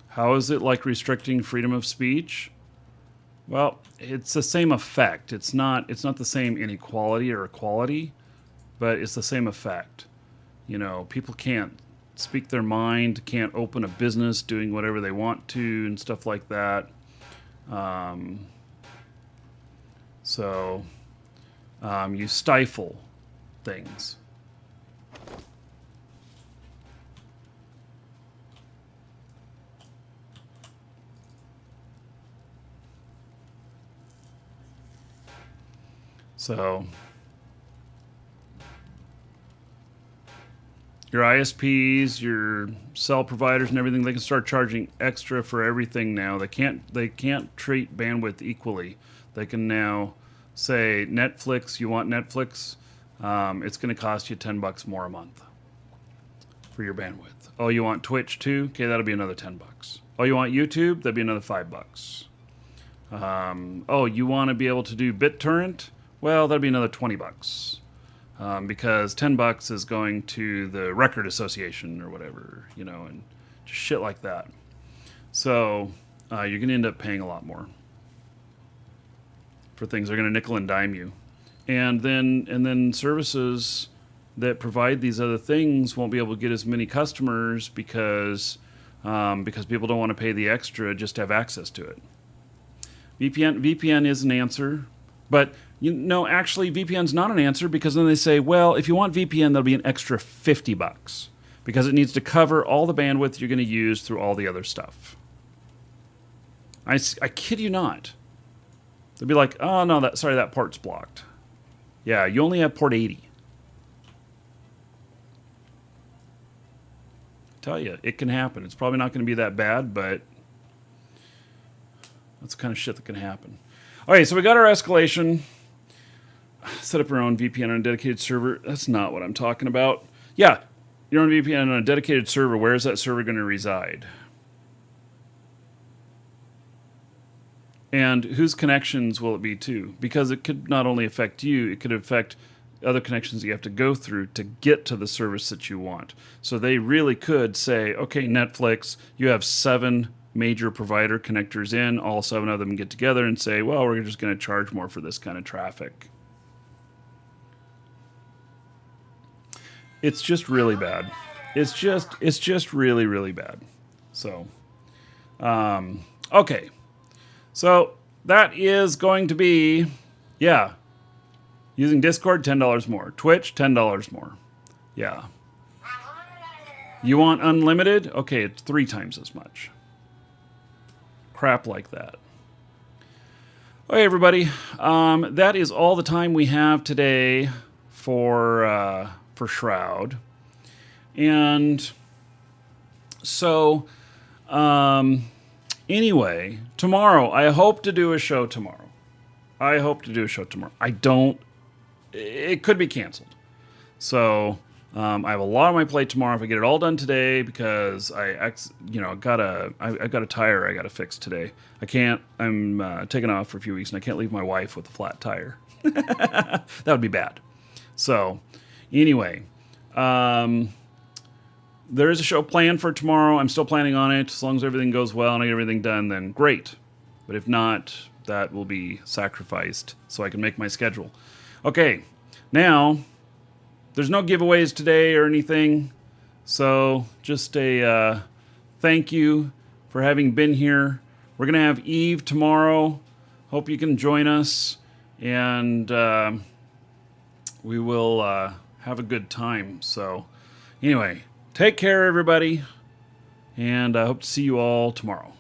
[SPEAKER 1] How is it like restricting freedom of speech? Well, it's the same effect. It's not the same inequality or equality, but it's the same effect. People can't speak their mind, can't open a business doing whatever they want to and stuff like that. So you stifle things. So your ISPs, your cell providers and everything, they can start charging extra for everything now. They can't treat bandwidth equally. They can now say Netflix, you want Netflix, it's going to cost you $10 more a month for your bandwidth. Oh, you want Twitch too? Okay, that'll be another $10. Oh, you want YouTube? That'd be another $5. Oh, you want to be able to do BitTorrent? Well, that'd be another $20. Because $10 is going to the record association or whatever, and just shit like that. So you're going to end up paying a lot more for things. They're going to nickel and dime you, and then services that provide these other things won't be able to get as many customers because people don't want to pay the extra just to have access to it. VPN is an answer, but actually VPN's not an answer, because then they say, well, if you want VPN, that'll be an extra $50 because it needs to cover all the bandwidth you're going to use through all the other stuff. I kid you not. They'll be like, oh no, that port's blocked. Yeah, you only have port 80. I tell you, it can happen. It's probably not going to be that bad, but that's the kind of shit that can happen. All right, so we got our escalation. Set up your own VPN on a dedicated server. That's not what I'm talking about. Yeah, your own VPN on a dedicated server. Where is that server going to reside? And whose connections will it be to? Because it could not only affect you, it could affect other connections you have to go through to get to the service that you want. So they really could say, okay, Netflix, you have 7 major provider connectors in, all 7 of them get together and say, well, we're just going to charge more for this kind of traffic. It's just really bad. It's just really, really bad. So, okay. So that is going to be, using Discord, $10 more. Twitch, $10 more. Yeah. You want unlimited? Okay, it's 3 times as much. Crap like that. Okay, everybody. That is all the time we have today for Shroud. And so, anyway, tomorrow, I hope to do a show tomorrow. I don't, it could be canceled. So, I have a lot on my plate tomorrow. If I get it all done today, because I got a tire I got to fix today. I can't. I'm taking off for a few weeks, and I can't leave my wife with a flat tire. That would be bad. So, anyway, there is a show planned for tomorrow. I'm still planning on it. As long as everything goes well and I get everything done, then great. But if not, that will be sacrificed so I can make my schedule. Okay, now. There's no giveaways today or anything, so just a thank you for having been here. We're going to have Eve tomorrow. Hope you can join us, and we will have a good time. So anyway, take care, everybody, and I hope to see you all tomorrow.